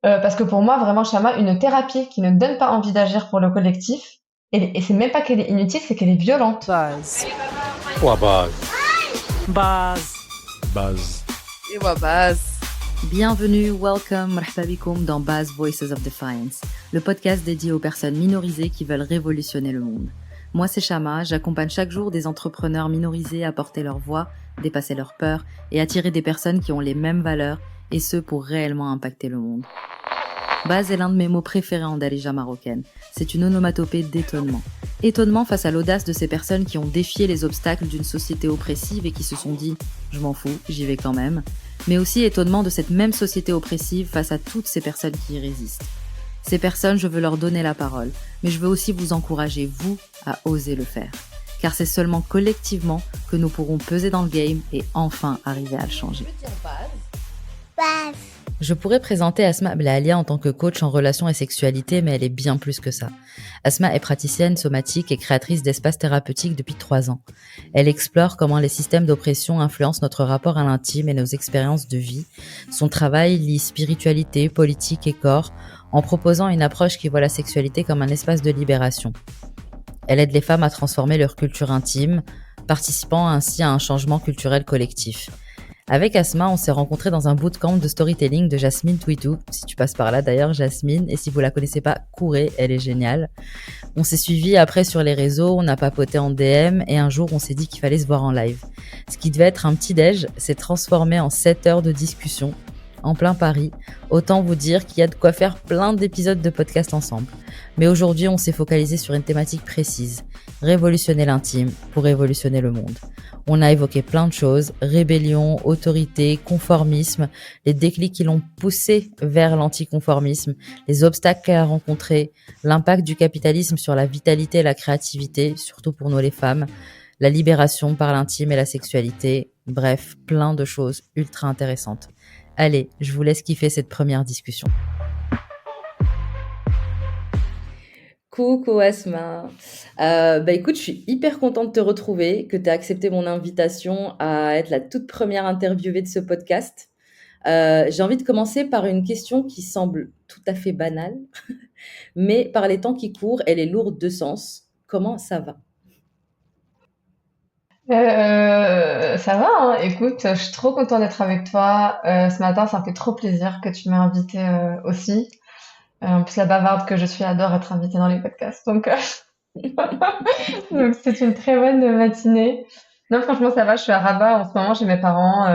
Parce que pour moi, vraiment, Shama, une thérapie qui ne donne pas envie d'agir pour le collectif, et c'est même pas qu'elle est inutile, c'est qu'elle est violente. Buzz. Ou à base. Buzz. Base. Et ouais, base. Bienvenue, welcome, marhaba bikoum dans Buzz Voices of Defiance, le podcast dédié aux personnes minorisées qui veulent révolutionner le monde. Moi, c'est Shama, j'accompagne chaque jour des entrepreneurs minorisés à porter leur voix, dépasser leurs peurs et attirer des personnes qui ont les mêmes valeurs, et ce pour réellement impacter le monde. Buzz est l'un de mes mots préférés en darija marocaine. C'est une onomatopée d'étonnement. Étonnement face à l'audace de ces personnes qui ont défié les obstacles d'une société oppressive et qui se sont dit « je m'en fous, j'y vais quand même ». Mais aussi étonnement de cette même société oppressive face à toutes ces personnes qui y résistent. Ces personnes, je veux leur donner la parole, mais je veux aussi vous encourager, vous, à oser le faire. Car c'est seulement collectivement que nous pourrons peser dans le game et enfin arriver à le changer. Je pourrais présenter Asma Blahalia en tant que coach en relations et sexualité, mais elle est bien plus que ça. Asma est praticienne somatique et créatrice d'espaces thérapeutiques depuis 3 ans. Elle explore comment les systèmes d'oppression influencent notre rapport à l'intime et nos expériences de vie. Son travail lie spiritualité, politique et corps, en proposant une approche qui voit la sexualité comme un espace de libération. Elle aide les femmes à transformer leur culture intime, participant ainsi à un changement culturel collectif. Avec Asma, on s'est rencontrés dans un bootcamp de storytelling de Jasmine Twitou. Si tu passes par là d'ailleurs, Jasmine, et si vous la connaissez pas, courez, elle est géniale. On s'est suivis après sur les réseaux, on a papoté en DM et un jour on s'est dit qu'il fallait se voir en live. Ce qui devait être un petit déj s'est transformé en 7 heures de discussion en plein Paris. Autant vous dire qu'il y a de quoi faire plein d'épisodes de podcast ensemble. Mais aujourd'hui, on s'est focalisé sur une thématique précise. Révolutionner l'intime pour révolutionner le monde. On a évoqué plein de choses, rébellion, autorité, conformisme, les déclics qui l'ont poussé vers l'anticonformisme, les obstacles qu'elle a rencontrés, l'impact du capitalisme sur la vitalité et la créativité, surtout pour nous les femmes, la libération par l'intime et la sexualité, bref, plein de choses ultra intéressantes. Allez, je vous laisse kiffer cette première discussion. Coucou Asma. Écoute, je suis hyper contente de te retrouver, que tu as accepté mon invitation à être la toute première interviewée de ce podcast. J'ai envie de commencer par une question qui semble tout à fait banale, mais par les temps qui courent, elle est lourde de sens. Comment ça va ? Ça va, hein. Écoute, je suis trop contente d'être avec toi. Ce matin, ça me fait trop plaisir que tu m'aies invitée aussi. En plus, la bavarde que je suis adore être invitée dans les podcasts. Donc c'est une très bonne matinée. Non, franchement, ça va. Je suis à Rabat en ce moment chez mes parents.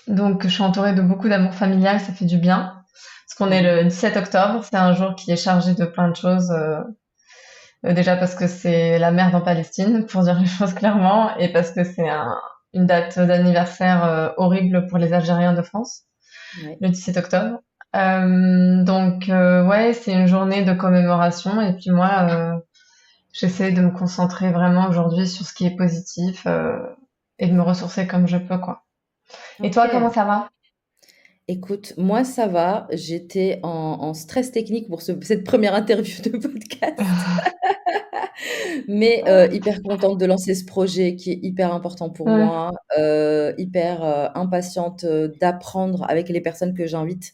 Donc, je suis entourée de beaucoup d'amour familial. Ça fait du bien. Parce qu'on est le 17 octobre. C'est un jour qui est chargé de plein de choses. Déjà parce que c'est la merde en Palestine, pour dire les choses clairement, et parce que c'est une date d'anniversaire horrible pour les Algériens de France, Ouais. le 17 octobre. Ouais, c'est une journée de commémoration, et puis moi, j'essaie de me concentrer vraiment aujourd'hui sur ce qui est positif et de me ressourcer comme je peux, quoi. Et toi, Ok. comment ça va? Écoute, moi ça va. J'étais en stress technique pour cette première interview de podcast. Mais hyper contente de lancer ce projet qui est hyper important pour Ouais. moi, hyper impatiente d'apprendre avec les personnes que j'invite.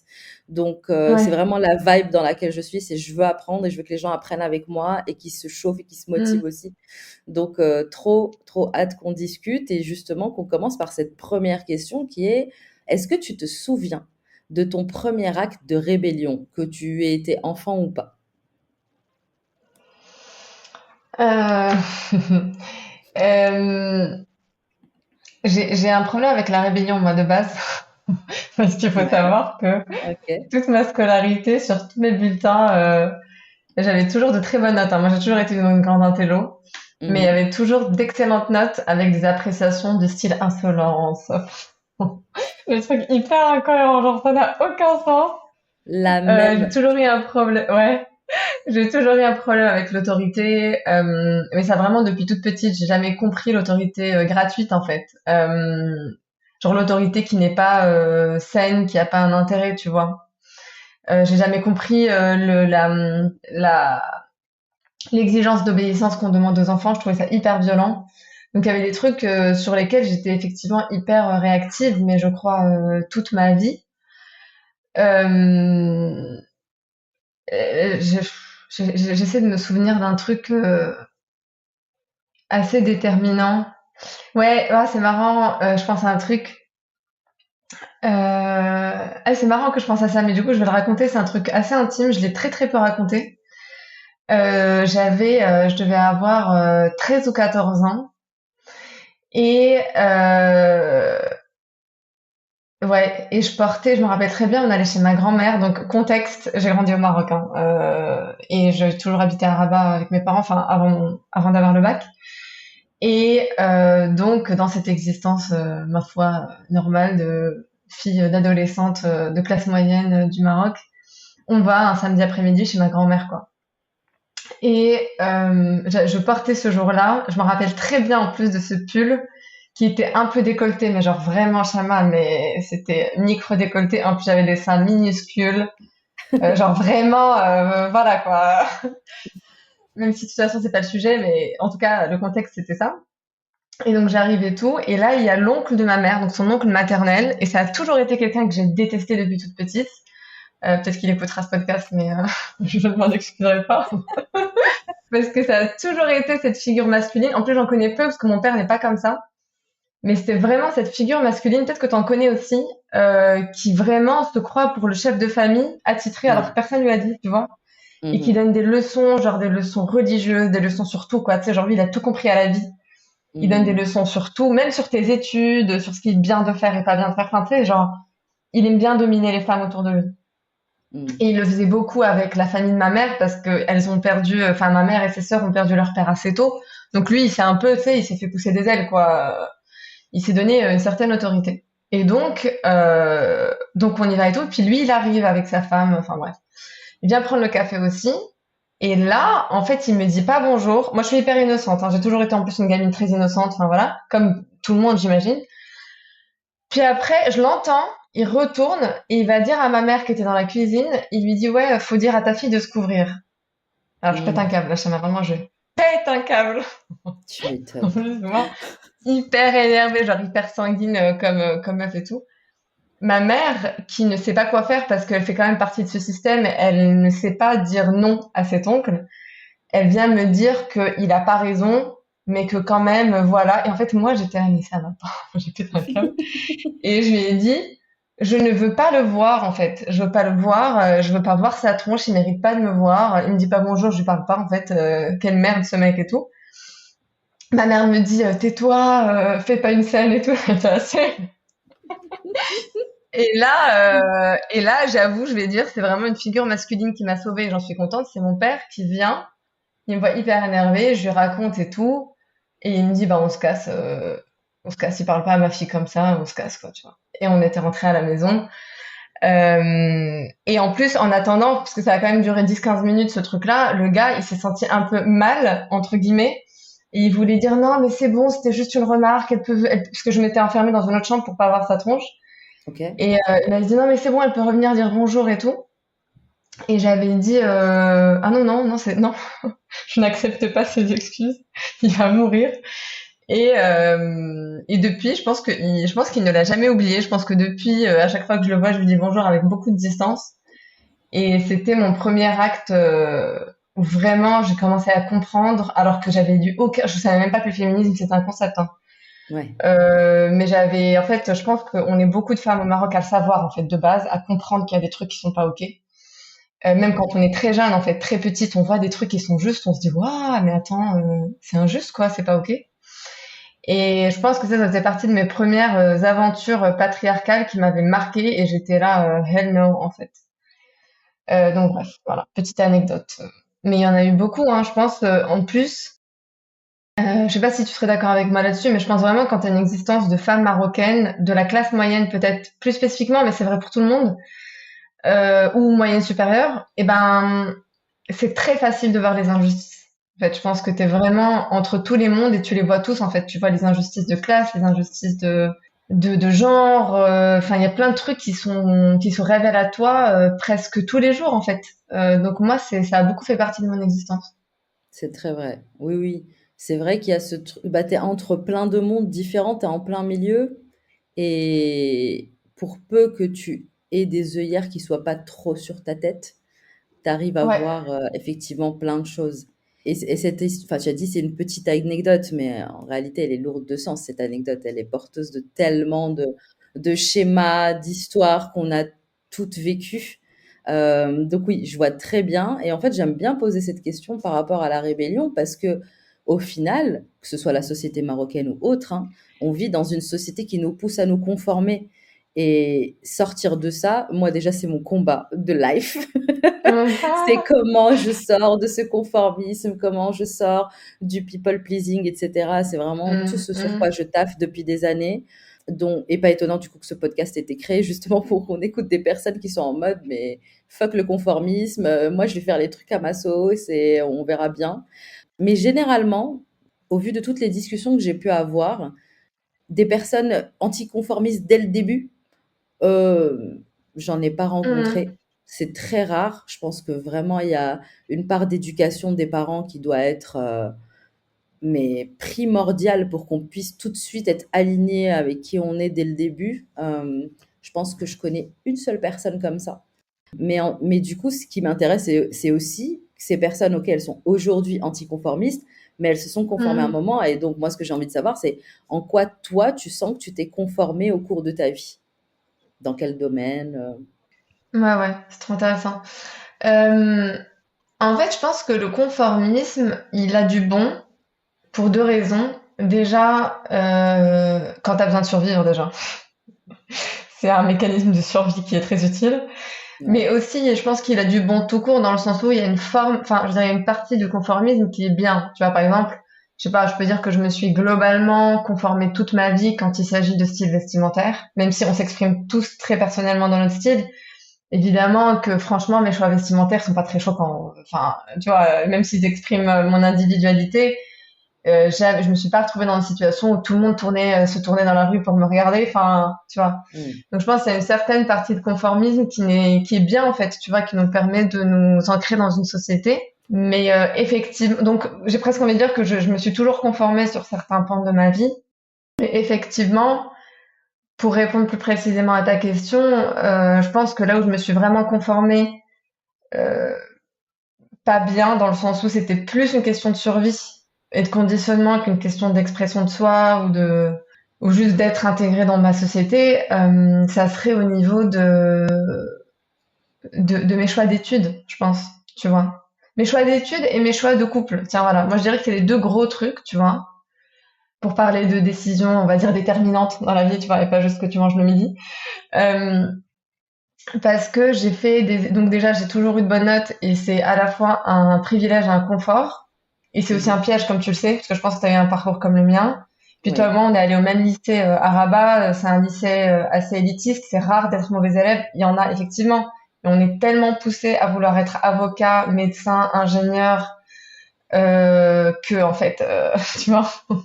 Donc c'est Ouais. vraiment la vibe dans laquelle je suis, c'est je veux apprendre et je veux que les gens apprennent avec moi et qu'ils se chauffent et qu'ils se motivent Mm. aussi. Donc trop hâte qu'on discute et justement qu'on commence par cette première question qui est: est-ce que tu te souviens de ton premier acte de rébellion, que tu aies été enfant ou pas? Euh... euh, j'ai un problème avec la rébellion, moi, de base. Parce qu'il faut Ouais, savoir que OK. toute ma scolarité, sur tous mes bulletins, j'avais toujours de très bonnes notes, hein. Moi, j'ai toujours été une grande intello, mais il y Mmh. avait toujours d'excellentes notes avec des appréciations du style insolence. Le truc hyper incohérent, genre ça n'a aucun sens. La J'ai même. toujours eu un problème, ouais, j'ai toujours eu un problème avec l'autorité, mais ça vraiment depuis toute petite, j'ai jamais compris l'autorité gratuite en fait. Genre l'autorité qui n'est pas saine, qui a pas un intérêt, tu vois. J'ai jamais compris la l'exigence d'obéissance qu'on demande aux enfants. Je trouvais ça hyper violent. Donc il y avait des trucs sur lesquels j'étais effectivement hyper réactive, mais je crois toute ma vie. Euh, je- J'essaie de me souvenir d'un truc assez déterminant. Ouais, c'est marrant. Je pense à un truc. C'est marrant que je pense à ça, mais du coup, je vais le raconter. C'est un truc assez intime. Je l'ai très très peu raconté. Je devais avoir 13 ou 14 ans. Et ouais, et je me rappelle très bien, on allait chez ma grand-mère. Donc contexte, j'ai grandi au Maroc, hein, et j'ai toujours habité à Rabat avec mes parents, enfin avant d'avoir le bac. Et donc dans cette existence, ma foi, normale de fille d'adolescente de classe moyenne du Maroc, on va un samedi après-midi chez ma grand-mère, quoi. Et je portais ce jour-là, je me rappelle très bien en plus de ce pull qui était un peu décolleté, mais genre vraiment chaman, mais c'était micro décolleté. En plus, j'avais des seins minuscules, genre vraiment, voilà quoi. Même si de toute façon c'est pas le sujet, mais en tout cas le contexte c'était ça. Et donc j'arrive et tout, et là il y a l'oncle de ma mère, donc son oncle maternel, et ça a toujours été quelqu'un que j'ai détesté depuis toute petite. Peut-être qu'il écoutera ce podcast, mais je m'en excuserai pas. Parce que ça a toujours été cette figure masculine. En plus, j'en connais peu parce que mon père n'est pas comme ça. Mais c'était vraiment cette figure masculine, peut-être que tu en connais aussi, qui vraiment se croit pour le chef de famille, attitré alors que Ouais. personne lui a dit, tu vois. Et qui Mhm. donne des leçons, genre des leçons religieuses, des leçons sur tout, quoi. Tu sais, genre lui, il a tout compris à la vie. Il donne des Mhm. leçons sur tout, même sur tes études, sur ce qui est bien de faire et pas bien de faire. Enfin, tu sais, genre, il aime bien dominer les femmes autour de lui. Mhm. Et il le faisait beaucoup avec la famille de ma mère parce que elles ont perdu, enfin ma mère et ses sœurs ont perdu leur père assez tôt. Donc lui, il s'est un peu, tu sais, il s'est fait pousser des ailes, quoi. Il s'est donné une certaine autorité. Et donc on y va et tout. Puis lui, il arrive avec sa femme. Enfin bref, il vient prendre le café aussi. Et là, en fait, il me dit pas bonjour. Moi, je suis hyper innocente, hein. J'ai toujours été en plus une gamine très innocente. Enfin voilà, comme tout le monde, j'imagine. Puis après, je l'entends, il retourne et il va dire à ma mère qui était dans la cuisine, il lui dit ouais, faut dire à ta fille de se couvrir. Alors je pète un Mhm. câble, là, ça m'a vraiment je pète un câble. Tu En m'étonnes. plus, moi, hyper énervée, genre hyper sanguine comme meuf et tout. Ma mère, qui ne sait pas quoi faire parce qu'elle fait quand même partie de ce système, elle ne sait pas dire non à cet oncle. Elle vient me dire qu'il a pas raison, mais que quand même, voilà. Et en fait, moi, j'étais là, mais ça va pas. J'ai pété un câble. Et je lui ai dit, je ne veux pas le voir, en fait. Je veux pas le voir. Je veux pas voir sa tronche. Il mérite pas de me voir. Il me dit pas bonjour. Je lui parle pas, en fait. Quelle merde, ce mec et tout. Ma mère me dit, tais-toi, fais pas une scène et tout. J'étais assez. Et là, j'avoue, je vais dire, c'est vraiment une figure masculine qui m'a sauvée. J'en suis contente. C'est mon père qui vient. Il me voit hyper énervée. Je lui raconte et tout. Et il me dit, bah, on se casse. On se casse. Il parle pas à ma fille comme ça. On se casse, quoi, tu vois. Et on était rentrés à la maison. Et en plus, en attendant, parce que ça a quand même duré 10-15 minutes ce truc-là, le gars, il s'est senti un peu mal, entre guillemets, et il voulait dire non, mais c'est bon, c'était juste une remarque, parce que je m'étais enfermée dans une autre chambre pour pas voir sa tronche. Ok. Et il m'a dit non, mais c'est bon, elle peut revenir dire bonjour et tout. Et j'avais dit ah non, non, non, non, je n'accepte pas ces excuses, il va mourir. Et depuis, je pense qu'il ne l'a jamais oublié. Je pense que depuis, à chaque fois que je le vois, je lui dis bonjour avec beaucoup de distance. Et c'était mon premier acte où vraiment j'ai commencé à comprendre, alors que j'avais dû aucun, je savais même pas que le féminisme c'était un concept, hein. Ouais. Mais en fait, je pense qu'on est beaucoup de femmes au Maroc à le savoir en fait de base, à comprendre qu'il y a des trucs qui sont pas ok. Même quand on est très jeune, en fait, très petite, on voit des trucs qui sont justes, on se dit waouh, mais attends, c'est injuste quoi, c'est pas ok. Et je pense que ça faisait partie de mes premières aventures patriarcales qui m'avaient marquée et j'étais là, hell no en fait. Donc bref, voilà, petite anecdote. Mais il y en a eu beaucoup, hein, je pense. En plus, je sais pas si tu serais d'accord avec moi là-dessus, mais je pense vraiment quand tu as une existence de femmes marocaines, de la classe moyenne peut-être plus spécifiquement, mais c'est vrai pour tout le monde, ou moyenne supérieure, et ben c'est très facile de voir les injustices. En fait, je pense que tu es vraiment entre tous les mondes et tu les vois tous. En fait, tu vois les injustices de classe, les injustices de genre. Enfin, il y a plein de trucs qui se révèlent à toi presque tous les jours, en fait. Donc moi, ça a beaucoup fait partie de mon existence. C'est très vrai. Oui, oui. C'est vrai qu'il y a ce truc. Bah, t'es entre plein de mondes différents, t'es en plein milieu. Et pour peu que tu et des œillères qui soient pas trop sur ta tête, tu arrives à Ouais. voir effectivement plein de choses. Et enfin, tu as dit c'est une petite anecdote, mais en réalité, elle est lourde de sens, cette anecdote. Elle est porteuse de tellement de schémas, d'histoires qu'on a toutes vécues. Donc oui, je vois très bien. Et en fait, j'aime bien poser cette question par rapport à la rébellion parce que au final, que ce soit la société marocaine ou autre, hein, on vit dans une société qui nous pousse à nous conformer. Et sortir de ça, moi déjà, c'est mon combat de life. C'est comment je sors de ce conformisme, comment je sors du people pleasing, etc. C'est vraiment tout ce sur quoi je taffe depuis des années. Et pas étonnant du coup que ce podcast ait été créé justement pour qu'on écoute des personnes qui sont en mode mais fuck le conformisme, moi je vais faire les trucs à ma sauce et on verra bien. Mais généralement, au vu de toutes les discussions que j'ai pu avoir, des personnes anticonformistes dès le début, j'en ai pas rencontré. C'est très rare. Je pense que vraiment, il y a une part d'éducation des parents qui doit être mais primordiale pour qu'on puisse tout de suite être aligné avec qui on est dès le début. Je pense que je connais une seule personne comme ça. Mais du coup, ce qui m'intéresse, c'est aussi ces personnes auxquelles elles sont aujourd'hui anticonformistes, mais elles se sont conformées à un moment. Et donc, moi, ce que j'ai envie de savoir, c'est en quoi toi, tu sens que tu t'es conformé au cours de ta vie? Dans quel domaine? Ouais, c'est trop intéressant. Euh, En fait, je pense que le conformisme, il a du bon pour deux raisons. Déjà, quand tu as besoin de survivre, déjà. C'est un mécanisme de survie qui est très utile. Ouais. Mais aussi, je pense qu'il a du bon tout court dans le sens où il y a une forme, enfin, je dirais une partie du conformisme qui est bien. Tu vois, par exemple, je sais pas, je peux dire que je me suis globalement conformée toute ma vie quand il s'agit de style vestimentaire, même si on s'exprime tous très personnellement dans notre style. Évidemment que franchement, mes choix vestimentaires sont pas très choquants. Enfin, tu vois, même s'ils expriment mon individualité, je me suis pas retrouvée dans une situation où tout le monde se tournait dans la rue pour me regarder. Enfin, tu vois. Mm. Donc je pense qu'il y a une certaine partie de conformisme qui est bien en fait, tu vois, qui nous permet de nous ancrer dans une société. Mais effectivement, donc j'ai presque envie de dire que je me suis toujours conformée sur certains pans de ma vie. Mais effectivement, pour répondre plus précisément à ta question, je pense que là où je me suis vraiment conformée, euh, pas bien, dans le sens où c'était plus une question de survie et de conditionnement qu'une question d'expression de soi ou juste d'être intégré dans ma société, ça serait au niveau de mes choix d'études, je pense, tu vois. Mes choix d'études et mes choix de couple. Tiens, voilà. Moi, je dirais que c'est les deux gros trucs, tu vois, pour parler de décisions, on va dire, déterminantes dans la vie, tu vois, et pas juste que tu manges le midi. Euh, Parce que donc déjà, j'ai toujours eu de bonnes notes et c'est à la fois un privilège et un confort. Et c'est aussi un Mhm. piège, comme tu le sais, parce que je pense que tu as eu un parcours comme le mien. Puis toi et Oui. moi, on est allé au même lycée à Rabat. C'est un lycée assez élitiste. C'est rare d'être mauvais élève. Il y en a effectivement. Mais on est tellement poussé à vouloir être avocat, médecin, ingénieur, que en fait, tu vois, T'as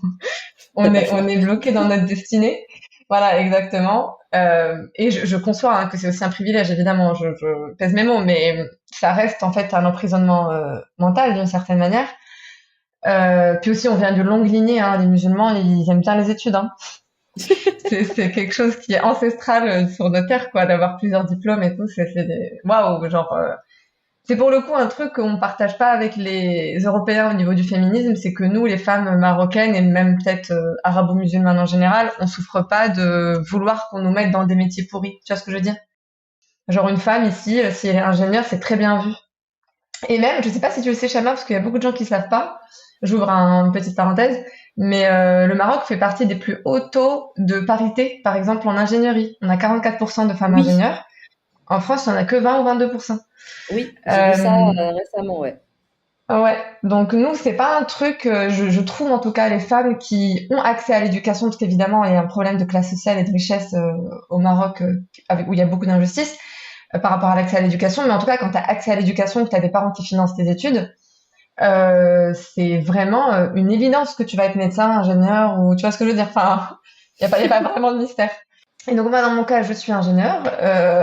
on pas le est choix. on est bloqué dans notre destinée. Voilà, exactement. Et je conçois hein, que c'est aussi un privilège, évidemment. Je pèse mes mots, mais ça reste en fait un emprisonnement mental d'une certaine manière. Puis aussi, on vient d'une longue lignée. Hein, les musulmans, ils aiment bien les études. Hein. C'est quelque chose qui est ancestral sur nos terres, quoi, d'avoir plusieurs diplômes et tout. Waouh, genre. C'est pour le coup un truc qu'on partage pas avec les Européens au niveau du féminisme, c'est que nous, les femmes marocaines et même peut-être arabo-musulmanes en général, on souffre pas de vouloir qu'on nous mette dans des métiers pourris. Tu vois ce que je veux dire? Genre une femme ici, si elle est ingénieure, c'est très bien vu. Et même, je sais pas si tu le sais, Chama, parce qu'il y a beaucoup de gens qui savent pas. J'ouvre une petite parenthèse, mais le Maroc fait partie des plus hauts taux de parité, par exemple en ingénierie. On a 44% de femmes Oui, ingénieures. En France, on en a que 20 ou 22%. oui, j'ai vu ça Euh, récemment, ouais. Ouais, donc nous, c'est pas un truc, je trouve en tout cas les femmes qui ont accès à l'éducation, parce qu'évidemment, il y a un problème de classe sociale et de richesse au Maroc, où il y a beaucoup d'injustices par rapport à l'accès à l'éducation, mais en tout cas, quand tu as accès à l'éducation, que tu as des parents qui financent tes études, c'est vraiment une évidence que tu vas être médecin, ingénieur, ou tu vois ce que je veux dire, enfin, y a pas vraiment de mystère. Et donc moi dans mon cas je suis ingénieure,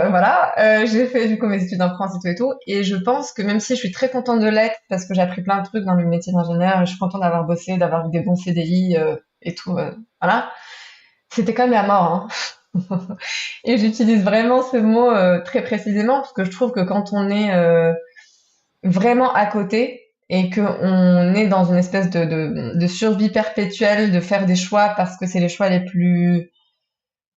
voilà, j'ai fait du coup mes études en France et tout, et je pense que même si je suis très contente de l'être parce que j'ai appris plein de trucs dans le métier d'ingénieur, je suis contente d'avoir bossé, d'avoir eu des bons CDI et tout, voilà, c'était quand même la mort. Hein. Et j'utilise vraiment ce mot très précisément parce que je trouve que quand on est vraiment à côté et qu'on est dans une espèce de survie perpétuelle, de faire des choix parce que c'est les choix les plus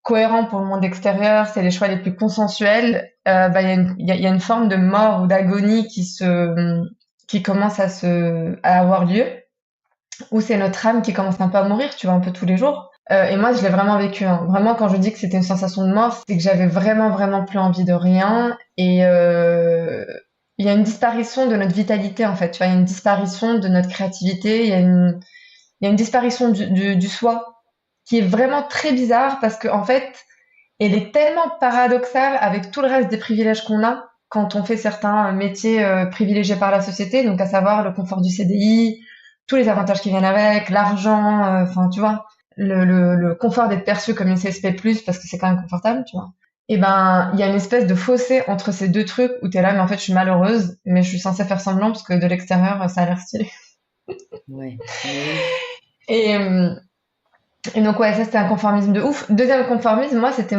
cohérents pour le monde extérieur, c'est les choix les plus consensuels, bah, il y a une forme de mort ou d'agonie qui commence à avoir lieu, où c'est notre âme qui commence un peu à mourir, tu vois, un peu tous les jours. Et moi, je l'ai vraiment vécu, hein. Vraiment, quand je dis que c'était une sensation de mort, c'est que j'avais vraiment, vraiment plus envie de rien. Et il y a une disparition de notre vitalité, en fait. Tu vois, il y a une disparition de notre créativité. Il y a une disparition du soi qui est vraiment très bizarre parce que, en fait, elle est tellement paradoxale avec tout le reste des privilèges qu'on a quand on fait certains métiers privilégiés par la société, donc à savoir le confort du CDI, tous les avantages qui viennent avec, l'argent, enfin, tu vois le confort d'être perçu comme une CSP+, parce que c'est quand même confortable, tu vois. Et ben, il y a une espèce de fossé entre ces deux trucs où t'es là, mais en fait, je suis malheureuse, mais je suis censée faire semblant parce que de l'extérieur, ça a l'air stylé. Ouais, mais oui. Et, euh, et donc, ouais, ça, c'était un conformisme de ouf. Deuxième conformisme, moi, c'était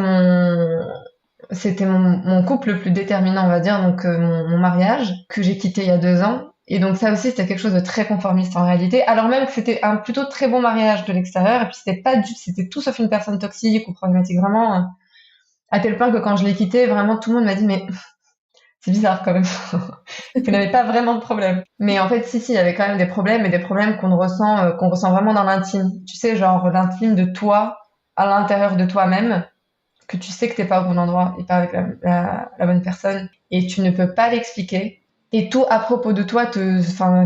mon couple le plus déterminant, on va dire, donc mon mariage, que j'ai quitté il y a 2 ans. Et donc ça aussi, c'était quelque chose de très conformiste en réalité, alors même que c'était un plutôt très bon mariage de l'extérieur, et puis c'était tout sauf une personne toxique ou problématique, vraiment, à tel point que quand je l'ai quitté, vraiment tout le monde m'a dit, mais c'est bizarre quand même, vous n'avez pas vraiment de problème. Mais en fait, si, il y avait quand même des problèmes, et des problèmes qu'on ressent vraiment dans l'intime. Tu sais, genre l'intime de toi, à l'intérieur de toi-même, que tu sais que t'es pas au bon endroit et pas avec la bonne personne et tu ne peux pas l'expliquer et tout à propos de toi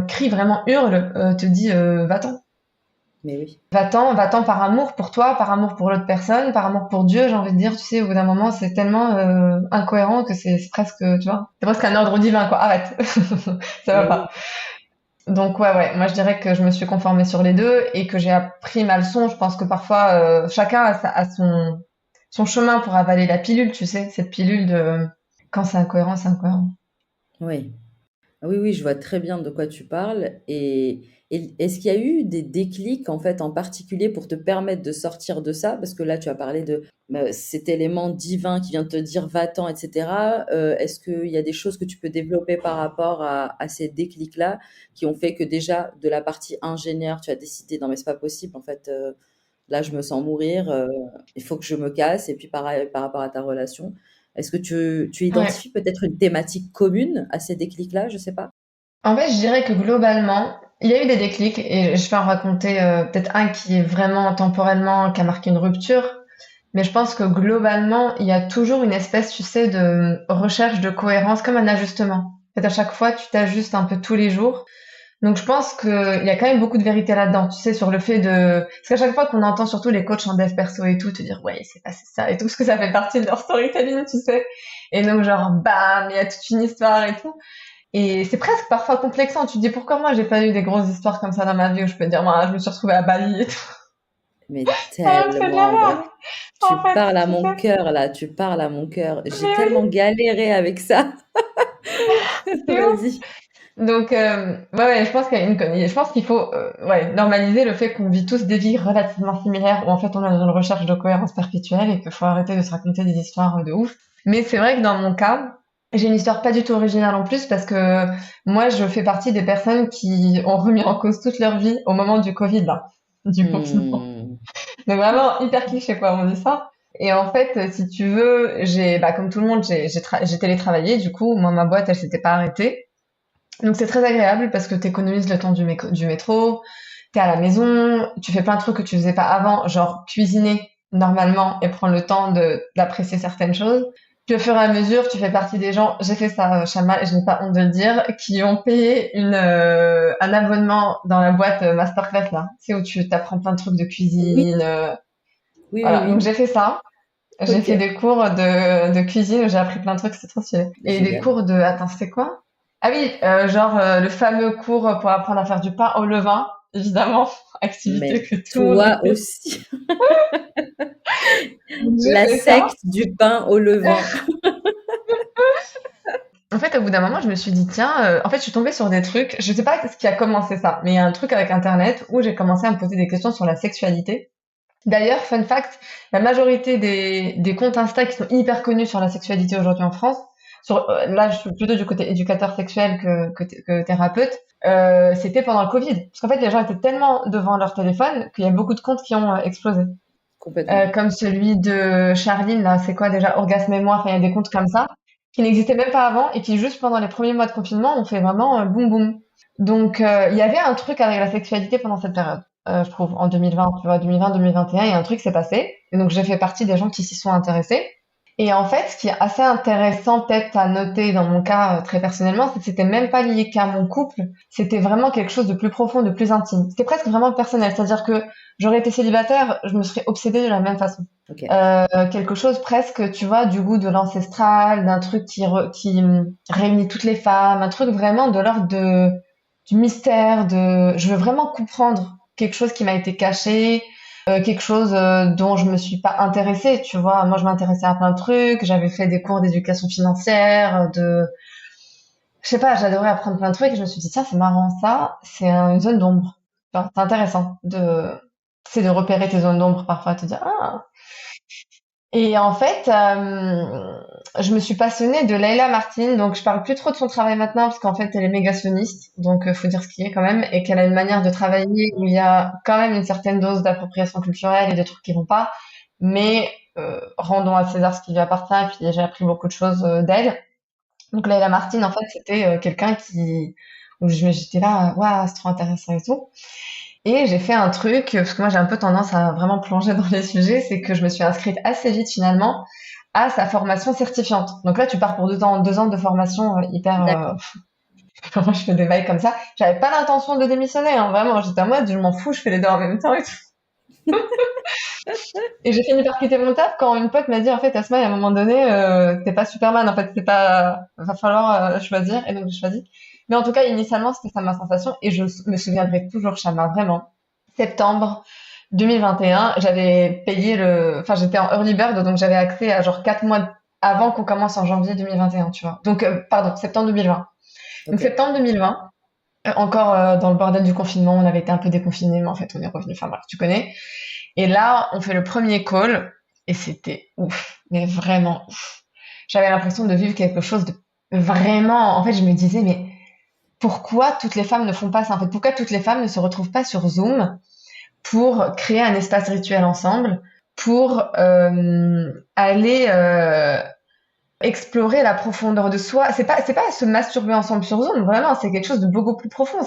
crie vraiment, hurle, te dit va-t'en. Mais oui. Va-t'en par amour pour toi, par amour pour l'autre personne, par amour pour Dieu, j'ai envie de dire, tu sais, au bout d'un moment, c'est tellement incohérent que c'est presque, tu vois, c'est presque un ordre divin, quoi, arrête, ça va Mais pas. oui. Donc ouais, moi je dirais que je me suis conformée sur les deux et que j'ai appris ma leçon. Je pense que parfois chacun a son chemin pour avaler la pilule, tu sais, cette pilule de quand c'est incohérent, c'est incohérent. Oui. Ah oui, oui, je vois très bien de quoi tu parles. Et est-ce qu'il y a eu des déclics, en fait, en particulier pour te permettre de sortir de ça? Parce que là, tu as parlé de cet élément divin qui vient te dire va-t'en, etc. Est-ce qu'il y a des choses que tu peux développer par rapport à ces déclics-là qui ont fait que déjà, de la partie ingénieur, tu as décidé, non, mais c'est pas possible, en fait, là, je me sens mourir, il faut que je me casse. Et puis, pareil, par rapport à ta relation, est-ce que tu Ouais. identifies peut-être une thématique commune à ces déclics-là? Je sais pas. En fait, je dirais que globalement, il y a eu des déclics et je vais en raconter peut-être un qui est vraiment temporellement, qui a marqué une rupture. Mais je pense que globalement, il y a toujours une espèce, tu sais, de recherche de cohérence, comme un ajustement. En fait, à chaque fois, tu t'ajustes un peu tous les jours. Donc je pense qu'il y a quand même beaucoup de vérité là-dedans, tu sais, sur le fait de... Parce qu'à chaque fois qu'on entend surtout les coachs en dev perso et tout, te dire, ouais, c'est passé ça et tout, parce que ça fait partie de leur storytelling, tu sais. Et donc genre, bam, il y a toute une histoire et tout. Et c'est presque parfois complexant. Tu te dis, pourquoi moi j'ai pas eu des grosses histoires comme ça dans ma vie où je peux te dire, moi, je me suis retrouvée à Bali et tout. Mais Ah, c'est de la tellement, merde, bref. Tu en fait, parles à tu mon sais. cœur, là, tu parles à mon cœur. J'ai Mais tellement galéré avec ça. oui, c'est ouf. Vas-y. Donc, ouais, je pense qu'il faut, ouais, normaliser le fait qu'on vit tous des vies relativement similaires, où en fait on est dans une recherche de cohérence perpétuelle et qu'il faut arrêter de se raconter des histoires de ouf. Mais c'est vrai que dans mon cas, j'ai une histoire pas du tout originale en plus parce que moi, je fais partie des personnes qui ont remis en cause toute leur vie au moment du Covid, là, du confinement. Hmm. Donc vraiment hyper cliché, quoi, on dit ça. Et en fait, si tu veux, comme tout le monde, j'ai télétravaillé, du coup, moi, ma boîte, elle s'était pas arrêtée. Donc c'est très agréable parce que t'économises le temps du métro, t'es à la maison, tu fais plein de trucs que tu faisais pas avant, genre cuisiner normalement et prendre le temps d'apprécier certaines choses. Puis au fur et à mesure, tu fais partie des gens, j'ai fait ça, Chama, et je n'ai pas honte de le dire, qui ont payé un abonnement dans la boîte Masterclass là, c'est où tu t'apprends plein de trucs de Oui, cuisine, oui, oui, voilà. Donc oui. j'ai fait ça. J'ai fait Ok. des cours de cuisine où j'ai appris plein de trucs, c'est trop stylé. Et des Génial. cours de... Attends, c'était quoi? Ah oui, genre le fameux cours pour apprendre à faire du pain au levain, évidemment, activité Mais que tout le monde a toi fait. aussi, Donc j'ai la fait ça. secte du pain au levain. En fait, au bout d'un moment, je me suis dit, tiens, en fait, je suis tombée sur des trucs, je sais pas ce qui a commencé ça, mais il y a un truc avec Internet où j'ai commencé à me poser des questions sur la sexualité. D'ailleurs, fun fact, la majorité des comptes Insta qui sont hyper connus sur la sexualité aujourd'hui en France, là je suis plutôt du côté éducateur sexuel que thérapeute, c'était pendant le Covid. Parce qu'en fait, les gens étaient tellement devant leur téléphone qu'il y a beaucoup de comptes qui ont explosé. Complètement. Comme celui de Charline, là, c'est quoi déjà, Orgasme et moi, enfin il y a des comptes comme ça, qui n'existaient même pas avant et qui juste pendant les premiers mois de confinement ont fait vraiment boum boum. Donc il y avait un truc avec la sexualité pendant cette période, je trouve, en 2020, tu vois, 2020-2021, il y a un truc qui s'est passé. Et donc j'ai fait partie des gens qui s'y sont intéressés. Et en fait, ce qui est assez intéressant peut-être à noter dans mon cas très personnellement, c'est que c'était même pas lié qu'à mon couple, c'était vraiment quelque chose de plus profond, de plus intime. C'était presque vraiment personnel, c'est-à-dire que j'aurais été célibataire, je me serais obsédée de la même façon. Ok. Quelque chose presque, tu vois, du goût de l'ancestral, d'un truc qui réunit toutes les femmes, un truc vraiment de l'ordre du mystère, je veux vraiment comprendre quelque chose qui m'a été caché, quelque chose dont je me suis pas intéressée, tu vois. Moi, je m'intéressais à plein de trucs, j'avais fait des cours d'éducation financière, je sais pas, j'adorais apprendre plein de trucs et je me suis dit, tiens, c'est marrant, ça, c'est une zone d'ombre. Tu vois, c'est intéressant c'est de repérer tes zones d'ombre parfois, te dire, ah. Et en fait, je me suis passionnée de Leila Martin, donc je parle plus trop de son travail maintenant parce qu'en fait elle est méga sioniste, donc faut dire ce qui est quand même, et qu'elle a une manière de travailler où il y a quand même une certaine dose d'appropriation culturelle et des trucs qui vont pas, mais rendons à César ce qui lui appartient, et puis j'ai appris beaucoup de choses d'elle. Donc Leila Martin, en fait, c'était quelqu'un où j'étais là, waouh, c'est trop intéressant et tout. Et j'ai fait un truc, parce que moi j'ai un peu tendance à vraiment plonger dans les sujets, c'est que je me suis inscrite assez vite finalement à sa formation certifiante. Donc là, tu pars pour 2 ans de formation hyper... D'accord. Moi, je fais des bails comme ça. J'avais pas l'intention de démissionner, hein, vraiment. J'étais en mode, je m'en fous, je fais les deux en même temps et tout. Et j'ai fini par quitter mon taf quand une pote m'a dit, en fait, Asma, à un moment donné, t'es pas Superman, en fait, c'est pas... Va falloir choisir. Et donc j'ai choisi. Mais en tout cas, initialement, c'était ça ma sensation. Et je me souviendrai toujours, Chama, vraiment. Septembre 2021, j'avais payé enfin, j'étais en early bird, donc j'avais accès à genre 4 mois avant qu'on commence en janvier 2021, tu vois. Donc, pardon, septembre 2020. Donc, Ok. septembre 2020, encore dans le bordel du confinement, on avait été un peu déconfinés, mais en fait, on est revenu. Enfin, bref, tu connais. Et là, on fait le premier call, et c'était ouf, mais vraiment ouf. J'avais l'impression de vivre quelque chose de vraiment, en fait, je me disais, mais pourquoi toutes les femmes ne font pas ça? En fait, pourquoi toutes les femmes ne se retrouvent pas sur Zoom pour créer un espace rituel ensemble, pour aller explorer la profondeur de soi. C'est pas se masturber ensemble sur Zoom, vraiment, c'est quelque chose de beaucoup plus profond.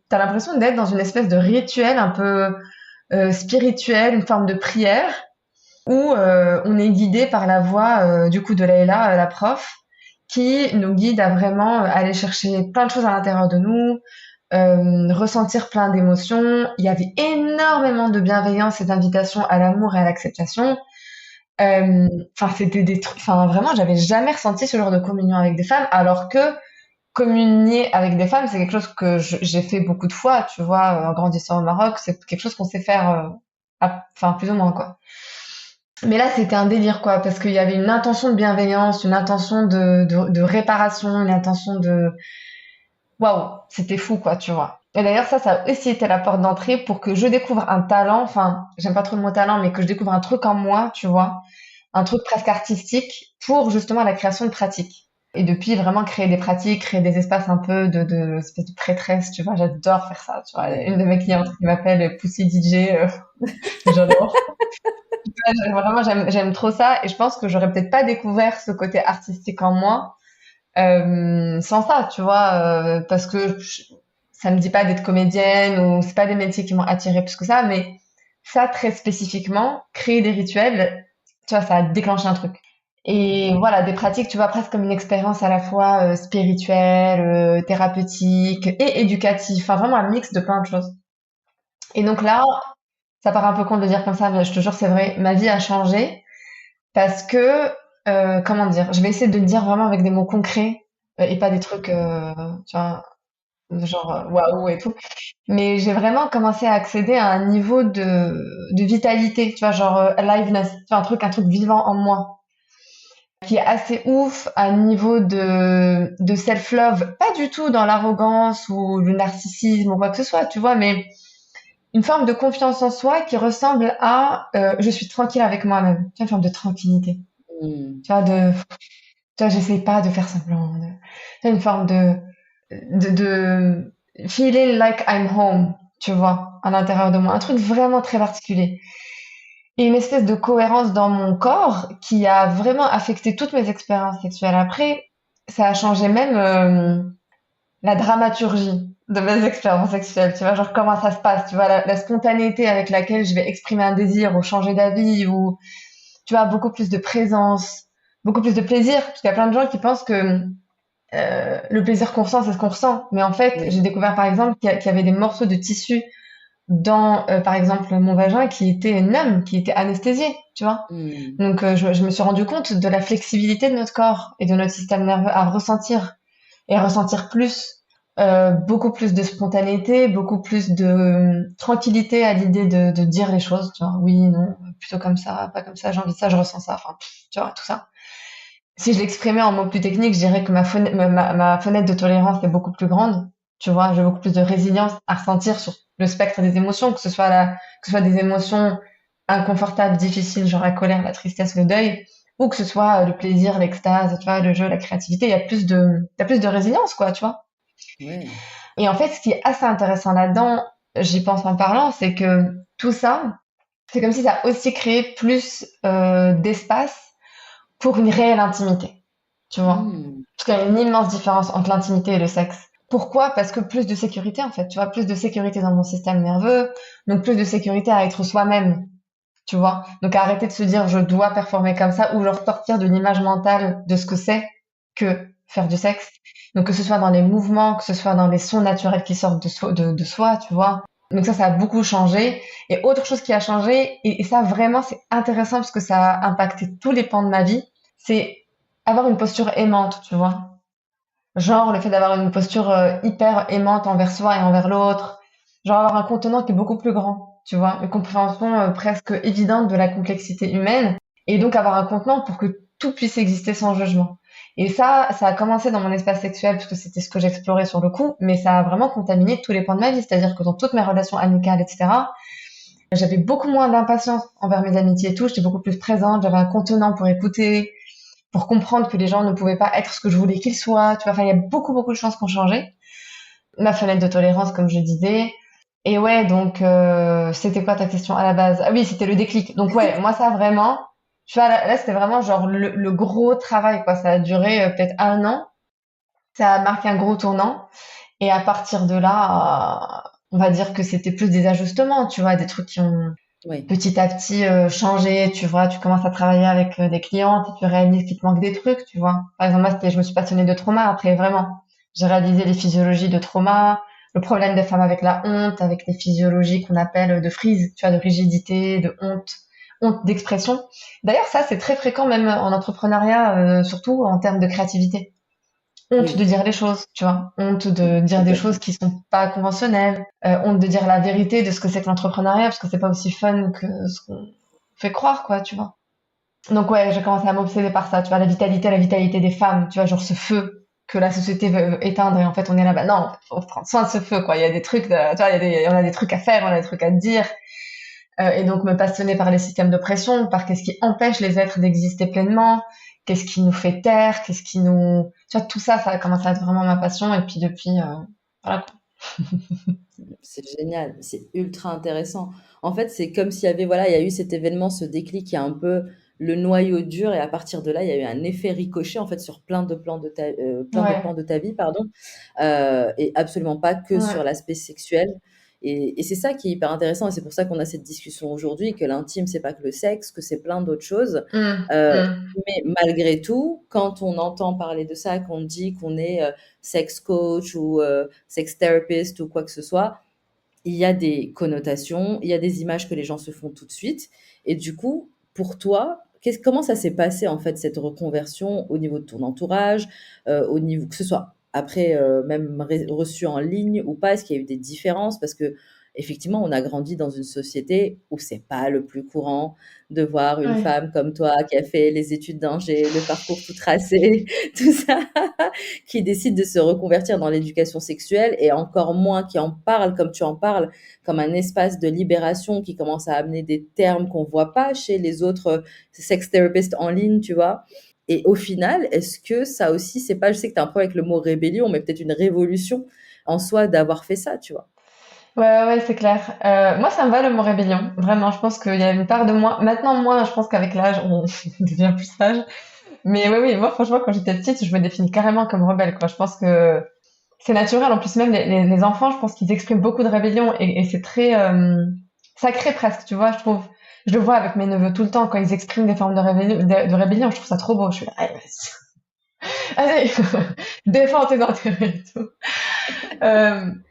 T'as l'impression d'être dans une espèce de rituel un peu spirituel, une forme de prière, où on est guidé par la voix du coup de Leïla, la prof, qui nous guide à vraiment aller chercher plein de choses à l'intérieur de nous, ressentir plein d'émotions. Il y avait énormément de bienveillance et d'invitation à l'amour et à l'acceptation. Enfin, c'était des trucs. Enfin, vraiment, j'avais jamais ressenti ce genre de communion avec des femmes, alors que communier avec des femmes, c'est quelque chose que j'ai fait beaucoup de fois. Tu vois, en grandissant au Maroc, c'est quelque chose qu'on sait faire, enfin plus ou moins quoi. Mais là, c'était un délire quoi, parce qu'il y avait une intention de bienveillance, une intention de réparation, une intention de waouh, c'était fou, quoi, tu vois. Et d'ailleurs, ça a aussi été la porte d'entrée pour que je découvre un talent, enfin, j'aime pas trop le mot talent, mais que je découvre un truc en moi, tu vois, un truc presque artistique pour justement la création de pratiques. Et depuis, vraiment créer des pratiques, créer des espaces un peu espèce de prêtresse, tu vois, j'adore faire ça, tu vois. Une de mes clientes qui m'appelle Pussy DJ, j'adore. Vraiment, j'aime trop ça et je pense que j'aurais peut-être pas découvert ce côté artistique en moi sans ça, tu vois, parce que ça me dit pas d'être comédienne ou c'est pas des métiers qui m'ont attiré plus que ça, mais ça très spécifiquement, créer des rituels, tu vois, ça a déclenché un truc. Et voilà, des pratiques, tu vois, presque comme une expérience à la fois spirituelle, thérapeutique et éducative, enfin vraiment un mix de plein de choses. Et donc là, ça paraît un peu con de le dire comme ça, mais je te jure, c'est vrai, ma vie a changé parce que, comment dire, je vais essayer de le dire vraiment avec des mots concrets et pas des trucs, tu vois, genre waouh et tout. Mais j'ai vraiment commencé à accéder à un niveau de vitalité, tu vois, genre aliveness, tu vois, un truc vivant en moi, qui est assez ouf, un niveau de self-love, pas du tout dans l'arrogance ou le narcissisme ou quoi que ce soit, tu vois, mais une forme de confiance en soi qui ressemble à je suis tranquille avec moi-même. Tu vois, une forme de tranquillité. Hmm. Tu vois, j'essaie pas de faire semblant. Tu vois, une forme de feeling like I'm home, tu vois, à l'intérieur de moi. Un truc vraiment très particulier. Et une espèce de cohérence dans mon corps qui a vraiment affecté toutes mes expériences sexuelles. Après, ça a changé même la dramaturgie de mes expériences sexuelles, tu vois, genre comment ça se passe, tu vois, la spontanéité avec laquelle je vais exprimer un désir ou changer d'avis ou, tu vois, beaucoup plus de présence, beaucoup plus de plaisir, parce qu'il y a plein de gens qui pensent que le plaisir qu'on ressent, c'est ce qu'on ressent. Mais en fait, Oui. j'ai découvert par exemple qu'il y avait des morceaux de tissu dans, par exemple, mon vagin qui étaient numb, qui étaient anesthésiés, tu vois. Hmm. Donc, je me suis rendu compte de la flexibilité de notre corps et de notre système nerveux à ressentir et ressentir plus, beaucoup plus de spontanéité, beaucoup plus de tranquillité à l'idée de dire les choses, tu vois. Oui, non, plutôt comme ça, pas comme ça, j'ai envie de ça, je ressens ça, enfin, tu vois, tout ça. Si je l'exprimais en mots plus techniques, je dirais que ma fenêtre de tolérance est beaucoup plus grande. Tu vois, j'ai beaucoup plus de résilience à ressentir sur le spectre des émotions, que ce soit des émotions inconfortables, difficiles, genre la colère, la tristesse, le deuil, ou que ce soit le plaisir, l'extase, tu vois, le jeu, la créativité. Il y a plus de résilience, quoi, tu vois. Ouais. Et en fait, ce qui est assez intéressant là-dedans, j'y pense en parlant, c'est que tout ça, c'est comme si ça a aussi créé plus d'espace pour une réelle intimité, tu vois. Hmm. Parce qu'il y a une immense différence entre l'intimité et le sexe. Pourquoi? Parce que plus de sécurité, en fait, tu vois, plus de sécurité dans mon système nerveux, donc plus de sécurité à être soi-même, tu vois. Donc arrêter de se dire je dois performer comme ça ou leur sortir de l'image mentale de ce que c'est que faire du sexe. Donc que ce soit dans les mouvements, que ce soit dans les sons naturels qui sortent de soi, tu vois. Donc ça a beaucoup changé. Et autre chose qui a changé, et ça vraiment c'est intéressant parce que ça a impacté tous les pans de ma vie, c'est avoir une posture aimante, tu vois. Genre le fait d'avoir une posture hyper aimante envers soi et envers l'autre. Genre avoir un contenant qui est beaucoup plus grand, tu vois. Une compréhension presque évidente de la complexité humaine. Et donc avoir un contenant pour que tout puisse exister sans jugement. Et ça a commencé dans mon espace sexuel parce que c'était ce que j'explorais sur le coup, mais ça a vraiment contaminé tous les points de ma vie. C'est-à-dire que dans toutes mes relations amicales, etc., j'avais beaucoup moins d'impatience envers mes amitiés et tout. J'étais beaucoup plus présente. J'avais un contenant pour écouter, pour comprendre que les gens ne pouvaient pas être ce que je voulais qu'ils soient. Tu vois, enfin, il y a beaucoup, beaucoup de choses qui ont changé. Ma fenêtre de tolérance, comme je disais. Et ouais, donc, c'était quoi ta question à la base? Ah oui, c'était le déclic. Donc ouais, moi, ça vraiment, tu vois, là c'était vraiment genre le gros travail, quoi. Ça a duré peut-être un an. Ça a marqué un gros tournant. Et à partir de là, on va dire que c'était plus des ajustements, tu vois, des trucs qui ont Oui. petit à petit changé, tu vois, tu commences à travailler avec des clientes et tu réalises qu'il te manque des trucs, tu vois. Par exemple, moi, je me suis passionnée de trauma après, vraiment. J'ai réalisé les physiologies de trauma, le problème des femmes avec la honte, avec les physiologies qu'on appelle de freeze, tu vois, de rigidité, de honte, honte d'expression. D'ailleurs, ça, c'est très fréquent même en entrepreneuriat, surtout en termes de créativité. Honte de Oui. dire les choses, tu vois. Honte de dire des choses Complètement. qui sont pas conventionnelles. Honte de dire la vérité de ce que c'est que l'entrepreneuriat, parce que c'est pas aussi fun que ce qu'on fait croire, quoi, tu vois. Donc ouais, j'ai commencé à m'obséder par ça, tu vois, la vitalité des femmes, tu vois, genre ce feu que la société veut éteindre et en fait on est là-bas. Non, en fait, faut prendre soin de ce feu, quoi. Il y a des trucs, tu vois, on a des trucs à faire, on a des trucs à dire. Et donc me passionner par les systèmes d'oppression, par qu'est-ce qui empêche les êtres d'exister pleinement, qu'est-ce qui nous fait taire, qu'est-ce qui nous... Tu vois, tout ça, ça a commencé à être vraiment ma passion. Et puis depuis, voilà quoi. C'est génial, c'est ultra intéressant. En fait, c'est comme s'il y avait, voilà, il y a eu cet événement, ce déclic qui est un peu le noyau dur, et à partir de là, il y a eu un effet ricochet en fait sur plein de Ouais, pans de ta vie, pardon, et absolument pas que ouais. sur l'aspect sexuel. Et c'est ça qui est hyper intéressant, et c'est pour ça qu'on a cette discussion aujourd'hui, que l'intime, c'est pas que le sexe, que c'est plein d'autres choses. Euh, mais malgré tout, quand on entend parler de ça, qu'on dit qu'on est sex coach ou sex therapist ou quoi que ce soit, il y a des connotations, il y a des images que les gens se font tout de suite. Et du coup, pour toi, comment ça s'est passé en fait cette reconversion au niveau de ton entourage, au niveau que ce soit après même reçu en ligne ou pas, est-ce qu'il y a eu des différences? Parce que Effectivement, on a grandi dans une société où c'est pas le plus courant de voir une Ouais. femme comme toi qui a fait les études d'ingé, le parcours tout tracé, tout ça, qui décide de se reconvertir dans l'éducation sexuelle et encore moins qui en parle comme tu en parles, comme un espace de libération qui commence à amener des termes qu'on voit pas chez les autres sex thérapeutes en ligne, tu vois. Et au final, est-ce que ça aussi, c'est pas, je sais que tu as un problème avec le mot rébellion, mais peut-être une révolution en soi d'avoir fait ça, tu vois. Ouais, c'est clair. Moi, ça me va le mot rébellion. Vraiment, je pense qu'il y a une part de moi. Maintenant, moi, je pense qu'avec l'âge, on devient plus sage. Mais oui, moi, franchement, quand j'étais petite, je me définis carrément comme rebelle, quoi. Je pense que c'est naturel. En plus, même les enfants, je pense qu'ils expriment beaucoup de rébellion et c'est très sacré presque, tu vois, je trouve. Je le vois avec mes neveux tout le temps quand ils expriment des formes de rébellion. Je trouve ça trop beau. Je suis là, allez, vas-y, défends tes intérêts et tout.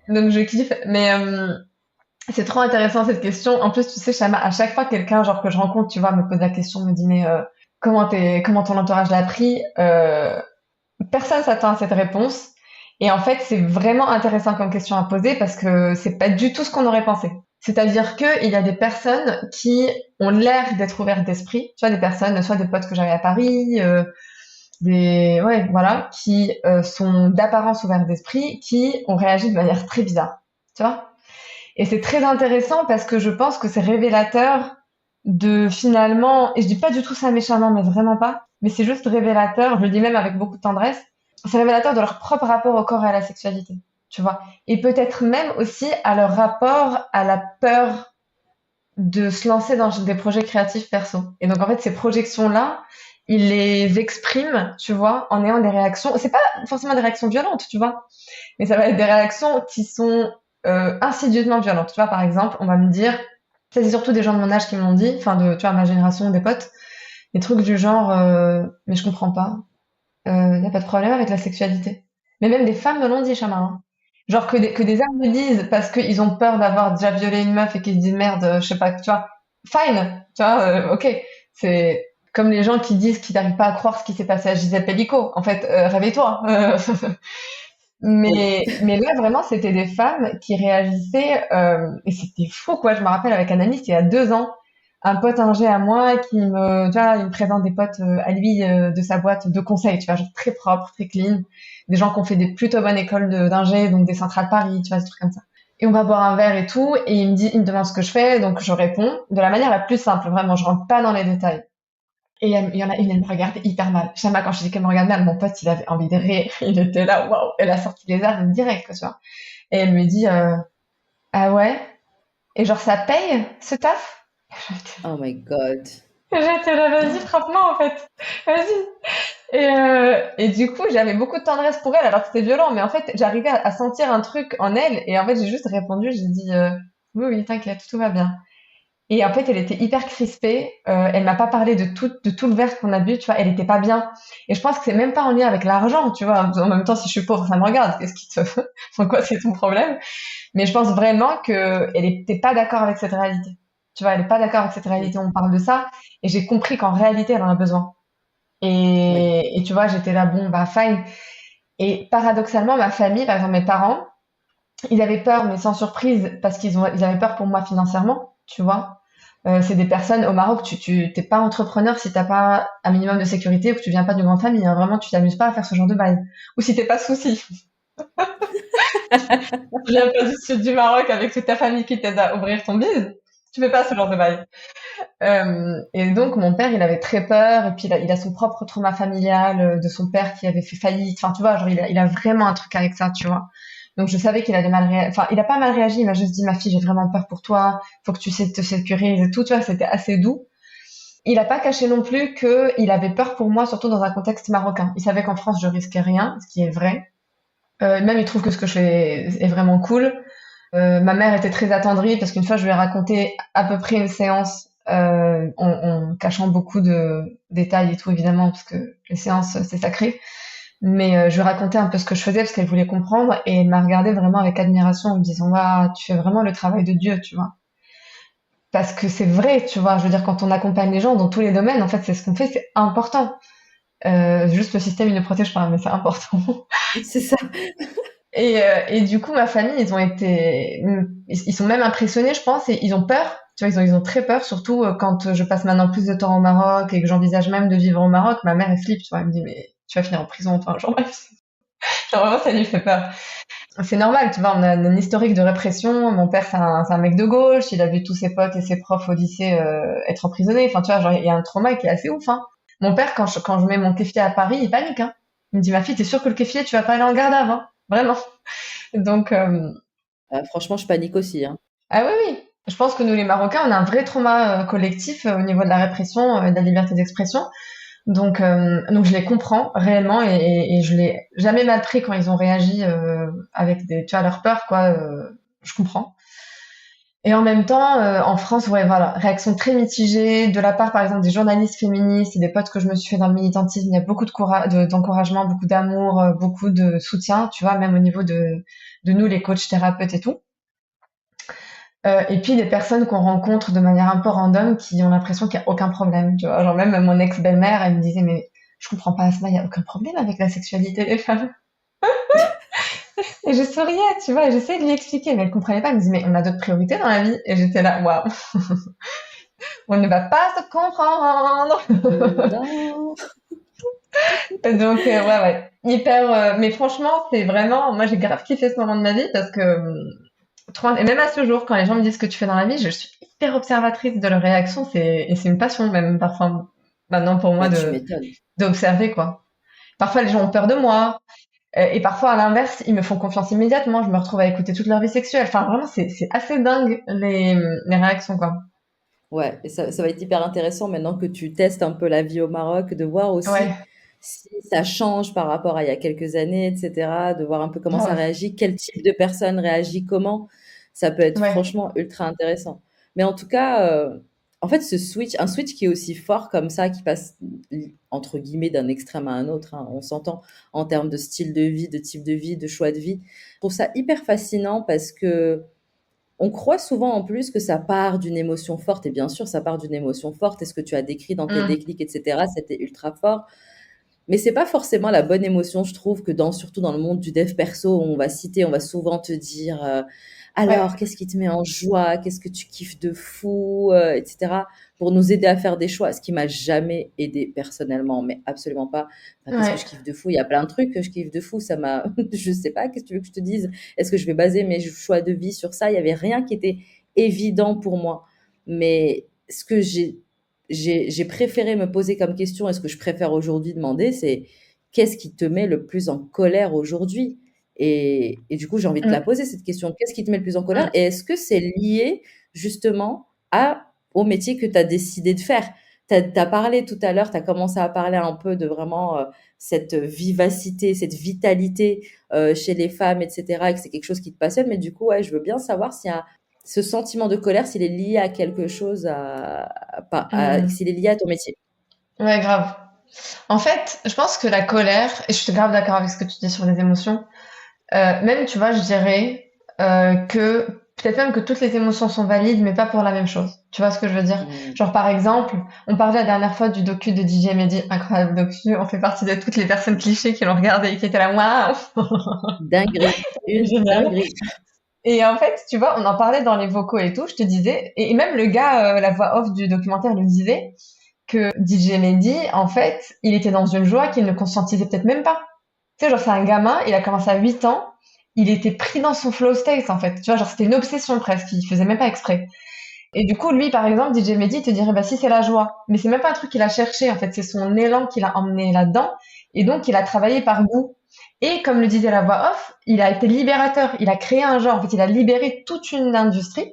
Donc je kiffe. Mais c'est trop intéressant cette question. En plus, tu sais, Chama, à chaque fois quelqu'un genre que je rencontre, tu vois, me pose la question, me dit mais comment ton entourage l'a pris personne s'attend à cette réponse. Et en fait, c'est vraiment intéressant comme question à poser parce que c'est pas du tout ce qu'on aurait pensé. C'est-à-dire qu'il y a des personnes qui ont l'air d'être ouvertes d'esprit, tu vois, des personnes, soit des potes que j'avais à Paris, ouais, voilà, qui sont d'apparence ouvertes d'esprit, qui ont réagi de manière très bizarre, tu vois. Et c'est très intéressant parce que je pense que c'est révélateur de finalement, et je dis pas du tout ça méchamment, mais vraiment pas, mais c'est juste révélateur, je le dis même avec beaucoup de tendresse, c'est révélateur de leur propre rapport au corps et à la sexualité, tu vois. Et peut-être même aussi à leur rapport à la peur de se lancer dans des projets créatifs perso. Et donc en fait, ces projections-là, ils les expriment, tu vois, en ayant des réactions. C'est pas forcément des réactions violentes, tu vois, mais ça va être des réactions qui sont insidieusement violentes. Tu vois, par exemple, on va me dire, ça c'est surtout des gens de mon âge qui me l'ont dit, enfin de, tu vois, ma génération, des potes, des trucs du genre, mais je comprends pas, y a pas de problème avec la sexualité. Mais même des femmes me l'ont dit, Chama. Hein. Genre que des hommes me disent parce qu'ils ont peur d'avoir déjà violé une meuf et qu'ils se disent merde, je sais pas, tu vois, fine, tu vois, ok. C'est comme les gens qui disent qu'ils n'arrivent pas à croire ce qui s'est passé à Gisèle Pellico. En fait, réveille-toi. Oui. Mais là, vraiment, c'était des femmes qui réagissaient, et c'était fou, quoi. Je me rappelle avec un ami, c'était il y a 2 ans, un pote ingé à moi tu vois, il me présente des potes à lui de sa boîte de conseil, tu vois, genre très propre, très clean, des gens qui ont fait des plutôt bonnes écoles d'ingé, donc des centrales Paris, tu vois, des trucs comme ça. Et on va boire un verre et tout, et il me demande ce que je fais, donc je réponds de la manière la plus simple, vraiment, je rentre pas dans les détails. Et il y en a une, elle me regardait hyper mal. Jamais quand je dis qu'elle me regarde mal, mon pote, il avait envie de rire. Il était là, waouh. Elle a sorti les armes direct, tu vois. Et elle me dit, ah ouais? Et genre, ça paye, ce taf? Oh my God. J'étais là, vas-y, frappe-moi, en fait. Vas-y. Et du coup, j'avais beaucoup de tendresse pour elle, alors que c'était violent. Mais en fait, j'arrivais à sentir un truc en elle. Et en fait, j'ai juste répondu, j'ai dit, oui, t'inquiète, tout va bien. Et en fait, elle était hyper crispée. Elle m'a pas parlé de tout le verre qu'on a bu, tu vois. Elle était pas bien. Et je pense que c'est même pas en lien avec l'argent, tu vois. En même temps, si je suis pauvre, ça me regarde. Qu'est-ce qui te, enfin quoi, c'est ton problème. Mais je pense vraiment que elle était pas d'accord avec cette réalité. Tu vois, elle est pas d'accord avec cette Oui. réalité. On parle de ça. Et j'ai compris qu'en réalité, elle en a besoin. Oui. Et tu vois, j'étais là, bon, bah, fine. Et paradoxalement, ma famille, par exemple, mes parents, ils avaient peur, mais sans surprise, parce ils avaient peur pour moi financièrement, tu vois. C'est des personnes au Maroc, tu t'es pas entrepreneur si t'as pas un minimum de sécurité ou que tu viens pas d'une grande famille. Hein. Vraiment, tu t'amuses pas à faire ce genre de bail. Ou si t'es pas souci. Tu viens pas du sud du Maroc avec toute ta famille qui t'aide à ouvrir ton bise. Tu fais pas ce genre de bail. Et donc, mon père, il avait très peur. Et puis, il a son propre trauma familial de son père qui avait fait faillite. Enfin, tu vois, genre, il a vraiment un truc avec ça, tu vois. Donc, je savais qu'il allait mal réagir. Enfin, il a pas mal réagi. Il m'a juste dit, ma fille, j'ai vraiment peur pour toi. Faut que tu sais te sécuriser et tout. Tu vois, c'était assez doux. Il a pas caché non plus qu'il avait peur pour moi, surtout dans un contexte marocain. Il savait qu'en France, je risquais rien, ce qui est vrai. Même, il trouve que ce que je fais est vraiment cool. Ma mère était très attendrie parce qu'une fois, je lui ai raconté à peu près une séance en cachant beaucoup de détails et tout, évidemment, parce que les séances, c'est sacré. Mais je lui ai raconté un peu ce que je faisais parce qu'elle voulait comprendre et elle m'a regardé vraiment avec admiration en me disant «Waouh, tu fais vraiment le travail de Dieu», tu vois. Parce que c'est vrai, tu vois, je veux dire, quand on accompagne les gens dans tous les domaines, en fait, c'est ce qu'on fait, c'est important. Juste le système, il ne protège pas, mais c'est important. C'est ça. Et du coup, ma famille, ils sont même impressionnés, je pense, et ils ont peur. Tu vois, ils ont très peur, surtout quand je passe maintenant plus de temps au Maroc et que j'envisage même de vivre au Maroc. Ma mère, elle flippe, tu vois, elle me dit, mais tu vas finir en prison, enfin, genre, bref. Genre, vraiment, ça lui fait peur. C'est normal, tu vois, on a un historique de répression. Mon père, c'est un mec de gauche. Il a vu tous ses potes et ses profs au lycée être emprisonnés. Enfin, tu vois, genre, il y a un trauma qui est assez ouf, hein. Mon père, quand je mets mon kéfier à Paris, il panique, hein. Il me dit, ma fille, t'es sûre que le kéfier, tu vas pas aller en garde à vue, hein. Vraiment. Donc, Franchement, je panique aussi, hein. ah oui, oui. Je pense que nous, les Marocains, on a un vrai trauma collectif au niveau de la répression, de la liberté d'expression. Donc je les comprends réellement et je l'ai jamais mal pris quand ils ont réagi avec tu vois, leur peur, quoi. Je comprends. Et en même temps, en France, ouais, voilà, réaction très mitigée de la part, par exemple, des journalistes féministes et des potes que je me suis fait dans le militantisme. Il y a beaucoup de courage, d'encouragement, beaucoup d'amour, beaucoup de soutien, tu vois, même au niveau de nous, les coachs thérapeutes et tout. Et puis des personnes qu'on rencontre de manière un peu random qui ont l'impression qu'il n'y a aucun problème. Tu vois, genre même mon ex-belle-mère, elle me disait mais je comprends pas Asma, il n'y a aucun problème avec la sexualité des femmes. Et je souriais, tu vois, et j'essayais de lui expliquer, mais elle comprenait pas. Elle me disait mais on a d'autres priorités dans la vie. Et j'étais là, waouh, on ne va pas se comprendre. Non. Donc ouais, ouais, hyper. Mais franchement, c'est vraiment, moi j'ai grave kiffé ce moment de ma vie parce que et même à ce jour, quand les gens me disent ce que tu fais dans la vie, je suis hyper observatrice de leurs réactions. Et c'est une passion même parfois maintenant pour moi Bah, tu m'étonnes. d'observer, quoi. Parfois les gens ont peur de moi et parfois à l'inverse ils me font confiance immédiatement. Je me retrouve à écouter toute leur vie sexuelle. Enfin vraiment c'est assez dingue les réactions, quoi. Ouais, et ça va être hyper intéressant maintenant que tu testes un peu la vie au Maroc, de voir aussi Ouais, si ça change par rapport à il y a quelques années, etc., de voir un peu comment ça grave. réagit, quel type de personne réagit comment. Ça peut être Ouais, franchement ultra intéressant. Mais en tout cas, en fait, un switch qui est aussi fort comme ça, qui passe entre guillemets d'un extrême à un autre, hein, on s'entend en termes de style de vie, de type de vie, de choix de vie. Je trouve ça hyper fascinant parce que on croit souvent en plus que ça part d'une émotion forte, et bien sûr, ça part d'une émotion forte, et ce que tu as décrit dans tes mm, déclics, etc., c'était ultra fort. Mais c'est pas forcément la bonne émotion, je trouve, que surtout dans le monde du dev perso, on va souvent te dire, alors, ouais, qu'est-ce qui te met en joie, qu'est-ce que tu kiffes de fou, etc., pour nous aider à faire des choix, ce qui m'a jamais aidé personnellement, mais absolument pas. Enfin, qu'est-ce que ouais, je kiffe de fou? Il y a plein de trucs que je kiffe de fou, je sais pas, qu'est-ce que tu veux que je te dise? Est-ce que je vais baser mes choix de vie sur ça? Il y avait rien qui était évident pour moi. Mais ce que j'ai préféré me poser comme question, et ce que je préfère aujourd'hui demander, c'est qu'est-ce qui te met le plus en colère aujourd'hui? Et du coup, j'ai envie de te la mm, poser, cette question. Qu'est-ce qui te met le plus en colère? mm. Et est-ce que c'est lié justement au métier que tu as décidé de faire? Tu as parlé tout à l'heure, tu as commencé à parler un peu de vraiment cette vivacité, cette vitalité chez les femmes, etc., et que c'est quelque chose qui te passionne. Mais du coup, ouais, je veux bien savoir s'il y a ce sentiment de colère, s'il est lié à quelque chose, Mm. s'il est lié à ton métier. Ouais, grave. En fait, je pense que la colère, et je suis grave d'accord avec ce que tu dis sur les émotions, même, tu vois, je dirais que peut-être même que toutes les émotions sont valides, mais pas pour la même chose. Tu vois ce que je veux dire? Mm. Genre, par exemple, on parlait la dernière fois du docu de DJ Mehdi, incroyable docu. On fait partie de toutes les personnes clichés qui l'ont regardé et qui étaient là, waouh, Dinguerie, c'est une génial. dinguerie. Et en fait, tu vois, on en parlait dans les vocaux et tout. Je te disais, et même le gars, la voix off du documentaire, le disait que DJ Mehdi, en fait, il était dans une joie qu'il ne conscientisait peut-être même pas. Tu sais, genre, c'est un gamin, il a commencé à 8 ans, il était pris dans son flow state, en fait. Tu vois, genre, c'était une obsession presque, il faisait même pas exprès. Et du coup, lui, par exemple, DJ Mehdi te dirait, bah, si, c'est la joie. Mais c'est même pas un truc qu'il a cherché, en fait, c'est son élan qui l'a emmené là-dedans. Et donc, il a travaillé par goût. Et comme le disait la voix off, il a été libérateur. Il a créé un genre. En fait, il a libéré toute une industrie.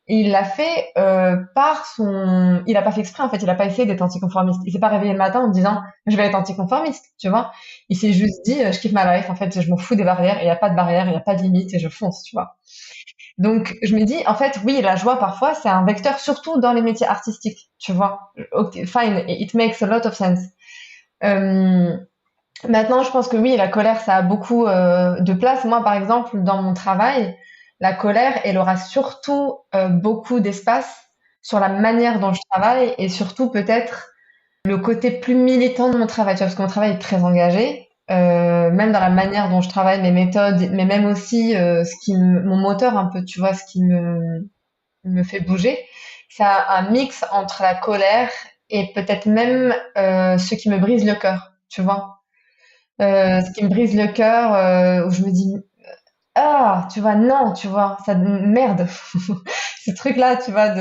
Et il l'a fait par son. Il a pas fait exprès, en fait. Il a pas essayé d'être anticonformiste. Il s'est pas réveillé le matin en disant je vais être anticonformiste, tu vois. Il s'est juste dit je kiffe ma life. En fait, je m'en fous des barrières. Il y a pas de barrières, il y a pas de limites et je fonce, tu vois. Donc je me dis en fait oui, la joie parfois c'est un vecteur, surtout dans les métiers artistiques, tu vois. Ok, fine, it makes a lot of sense. Euh, Maintenant, je pense que oui, la colère, ça a beaucoup de place. Moi, par exemple, dans mon travail, la colère, elle aura surtout beaucoup d'espace sur la manière dont je travaille et surtout peut-être le côté plus militant de mon travail. Tu vois, parce que mon travail est très engagé. même dans la manière dont je travaille, mes méthodes, mais même aussi mon moteur un peu, tu vois, ce qui me fait bouger. C'est un mix entre la colère et peut-être même ce qui me brise le cœur, tu vois. Ce qui me brise le cœur, où je me dis ah, tu vois, non, tu vois, ça merde. Ce truc-là, tu vois,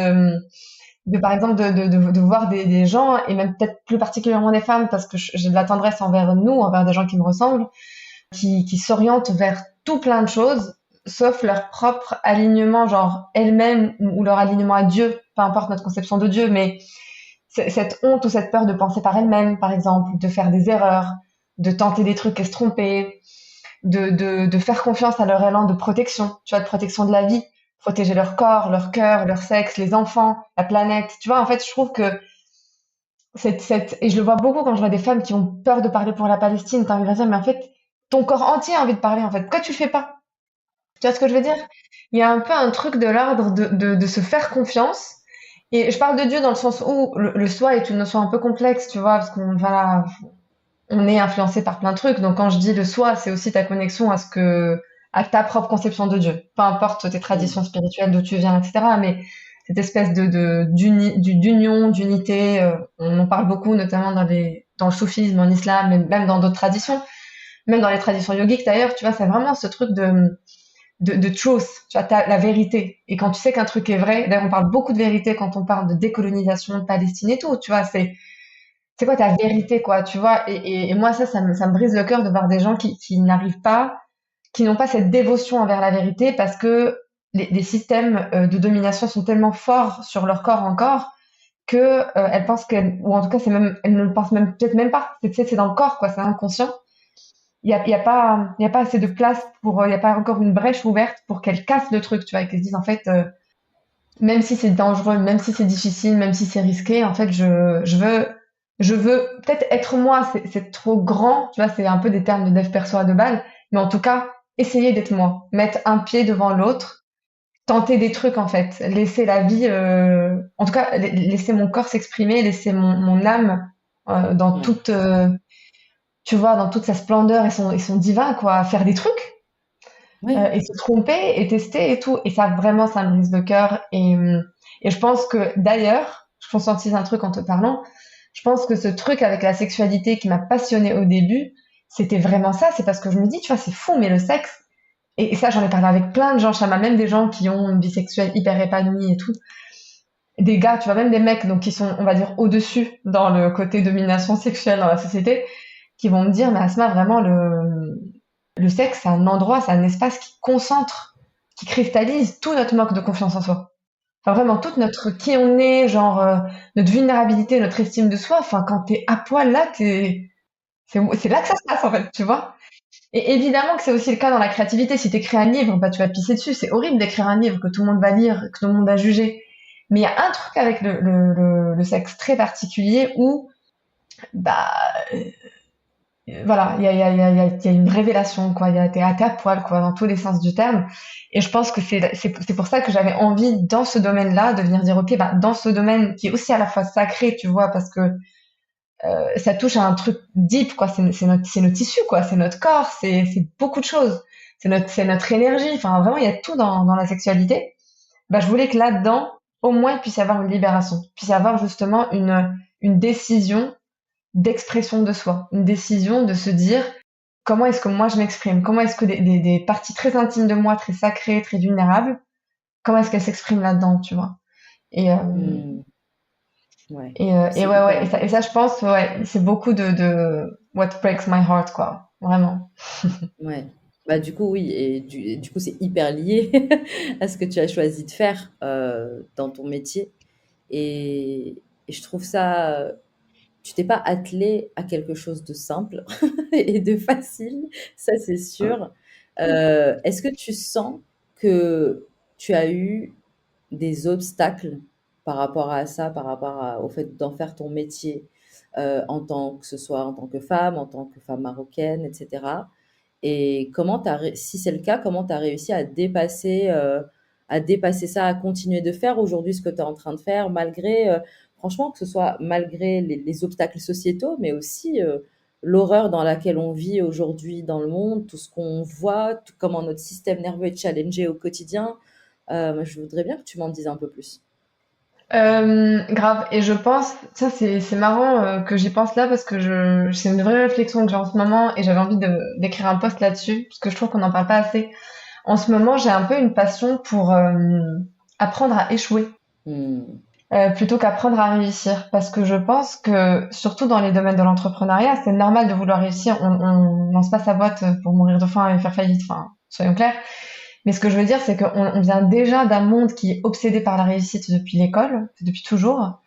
par exemple de voir des gens et même peut-être plus particulièrement des femmes parce que j'ai de la tendresse envers nous, envers des gens qui me ressemblent, qui s'orientent vers tout plein de choses sauf leur propre alignement, genre elles-mêmes ou leur alignement à Dieu, peu importe notre conception de Dieu, mais cette honte ou cette peur de penser par elles-mêmes, par exemple, de faire des erreurs, de tenter des trucs et se tromper, de faire confiance à leur élan de protection, tu vois, de protection de la vie, protéger leur corps, leur cœur, leur sexe, les enfants, la planète. Tu vois, en fait, je trouve que et je le vois beaucoup quand je vois des femmes qui ont peur de parler pour la Palestine, t'as envie de dire, mais en fait, ton corps entier a envie de parler, en fait. Pourquoi tu le fais pas? Tu vois ce que je veux dire? Il y a un peu un truc de l'ordre de se faire confiance. Et je parle de Dieu dans le sens où le soi est une notion un peu complexe, tu vois, parce qu'on voilà, on est influencé par plein de trucs. Donc quand je dis le soi, c'est aussi ta connexion à ta propre conception de Dieu. Peu importe tes Mm. traditions spirituelles, d'où tu viens, etc. Mais cette espèce d'union, d'unité, on en parle beaucoup, notamment dans le soufisme, en islam, et même dans d'autres traditions, même dans les traditions yogiques d'ailleurs, tu vois, c'est vraiment ce truc de truth, tu vois, la vérité. Et quand tu sais qu'un truc est vrai, d'ailleurs on parle beaucoup de vérité quand on parle de décolonisation de Palestine et tout, tu vois, c'est quoi ta vérité, quoi, tu vois. Et moi, ça me brise le cœur de voir des gens qui n'arrivent pas, qui n'ont pas cette dévotion envers la vérité parce que les systèmes de domination sont tellement forts sur leur corps encore que elles pensent qu'elles, ou en tout cas, elles ne le pensent même, peut-être même pas. C'est dans le corps, quoi, c'est inconscient. Il y a pas assez de place il y a pas encore une brèche ouverte pour qu'elles cassent le truc, tu vois, et qu'elles se disent, en fait, même si c'est dangereux, même si c'est difficile, même si c'est risqué, en fait, je veux peut-être être moi, c'est trop grand, tu vois, c'est un peu des termes de dev perso à deux balles, mais en tout cas, essayer d'être moi, mettre un pied devant l'autre, tenter des trucs, en fait, laisser la vie, en tout cas, laisser mon corps s'exprimer, laisser mon âme dans Ouais. tu vois, dans toute sa splendeur et son divin, quoi, faire des trucs, Ouais. et se tromper et tester et tout. Et ça, vraiment, ça me brise le cœur. Et je pense que, d'ailleurs, je conscientise un truc en te parlant, je pense que ce truc avec la sexualité qui m'a passionnée au début, c'était vraiment ça. C'est parce que je me dis, tu vois, c'est fou, mais le sexe, et ça, j'en ai parlé avec plein de gens, ça m'a même des gens qui ont une vie sexuelle hyper épanouie et tout. Des gars, tu vois, même des mecs, donc qui sont, on va dire, au-dessus dans le côté domination sexuelle dans la société, qui vont me dire, mais Asma, vraiment, le sexe, c'est un endroit, c'est un espace qui concentre, qui cristallise tout notre manque de confiance en soi. Enfin, vraiment, toute notre qui on est, genre, notre vulnérabilité, notre estime de soi. Enfin, quand t'es à poil là, c'est là que ça se passe, en fait, tu vois. Et évidemment que c'est aussi le cas dans la créativité. Si t'écris un livre, bah, tu vas pisser dessus. C'est horrible d'écrire un livre que tout le monde va lire, que tout le monde va juger. Mais il y a un truc avec le sexe très particulier où, bah, voilà, il y a une révélation, quoi. T'es à poil, quoi, dans tous les sens du terme. Et je pense que c'est pour ça que j'avais envie, dans ce domaine-là, de venir dire, OK, bah, dans ce domaine qui est aussi à la fois sacré, tu vois, parce que ça touche à un truc deep, quoi. C'est nos tissus, quoi. C'est notre corps, c'est beaucoup de choses. C'est notre énergie. Enfin, vraiment, il y a tout dans la sexualité. Bah, je voulais que là-dedans, au moins, il puisse y avoir une libération. Il puisse y avoir justement une décision d'expression de soi, une décision de se dire comment est-ce que moi je m'exprime, comment est-ce que des parties très intimes de moi, très sacrées, très vulnérables, comment est-ce qu'elles s'expriment là-dedans, tu vois. Et, euh, Mm. Ouais. et C'est ouais, hyper ouais, et ça, intéressant. je pense, ouais, c'est beaucoup de what breaks my heart, quoi, vraiment. Ouais. Bah, du coup, oui. Et du coup, c'est hyper lié à ce que tu as choisi de faire dans ton métier. Et, et je trouve ça. Tu t'es pas attelé à quelque chose de simple et de facile, ça c'est sûr. Est-ce que tu sens que tu as eu des obstacles par rapport à ça, par rapport au fait d'en faire ton métier en tant que ce soit en tant que femme marocaine, etc. Et si c'est le cas, comment tu as réussi à dépasser ça, à continuer de faire aujourd'hui ce que tu es en train de faire, malgré, franchement, que ce soit malgré les obstacles sociétaux, mais aussi l'horreur dans laquelle on vit aujourd'hui dans le monde, tout ce qu'on voit, comment notre système nerveux est challengé au quotidien. Je voudrais bien que tu m'en dises un peu plus. Grave. Et je pense, ça c'est marrant que j'y pense là parce que c'est une vraie réflexion que j'ai en ce moment et j'avais envie d'écrire un post là-dessus parce que je trouve qu'on n'en parle pas assez. En ce moment, j'ai un peu une passion pour apprendre à échouer Hmm. plutôt qu'apprendre à réussir parce que je pense que surtout dans les domaines de l'entrepreneuriat, c'est normal de vouloir réussir. On lance pas sa boîte pour mourir de faim et faire faillite. Enfin, soyons clairs. Mais ce que je veux dire, c'est qu'on vient déjà d'un monde qui est obsédé par la réussite depuis l'école, depuis toujours.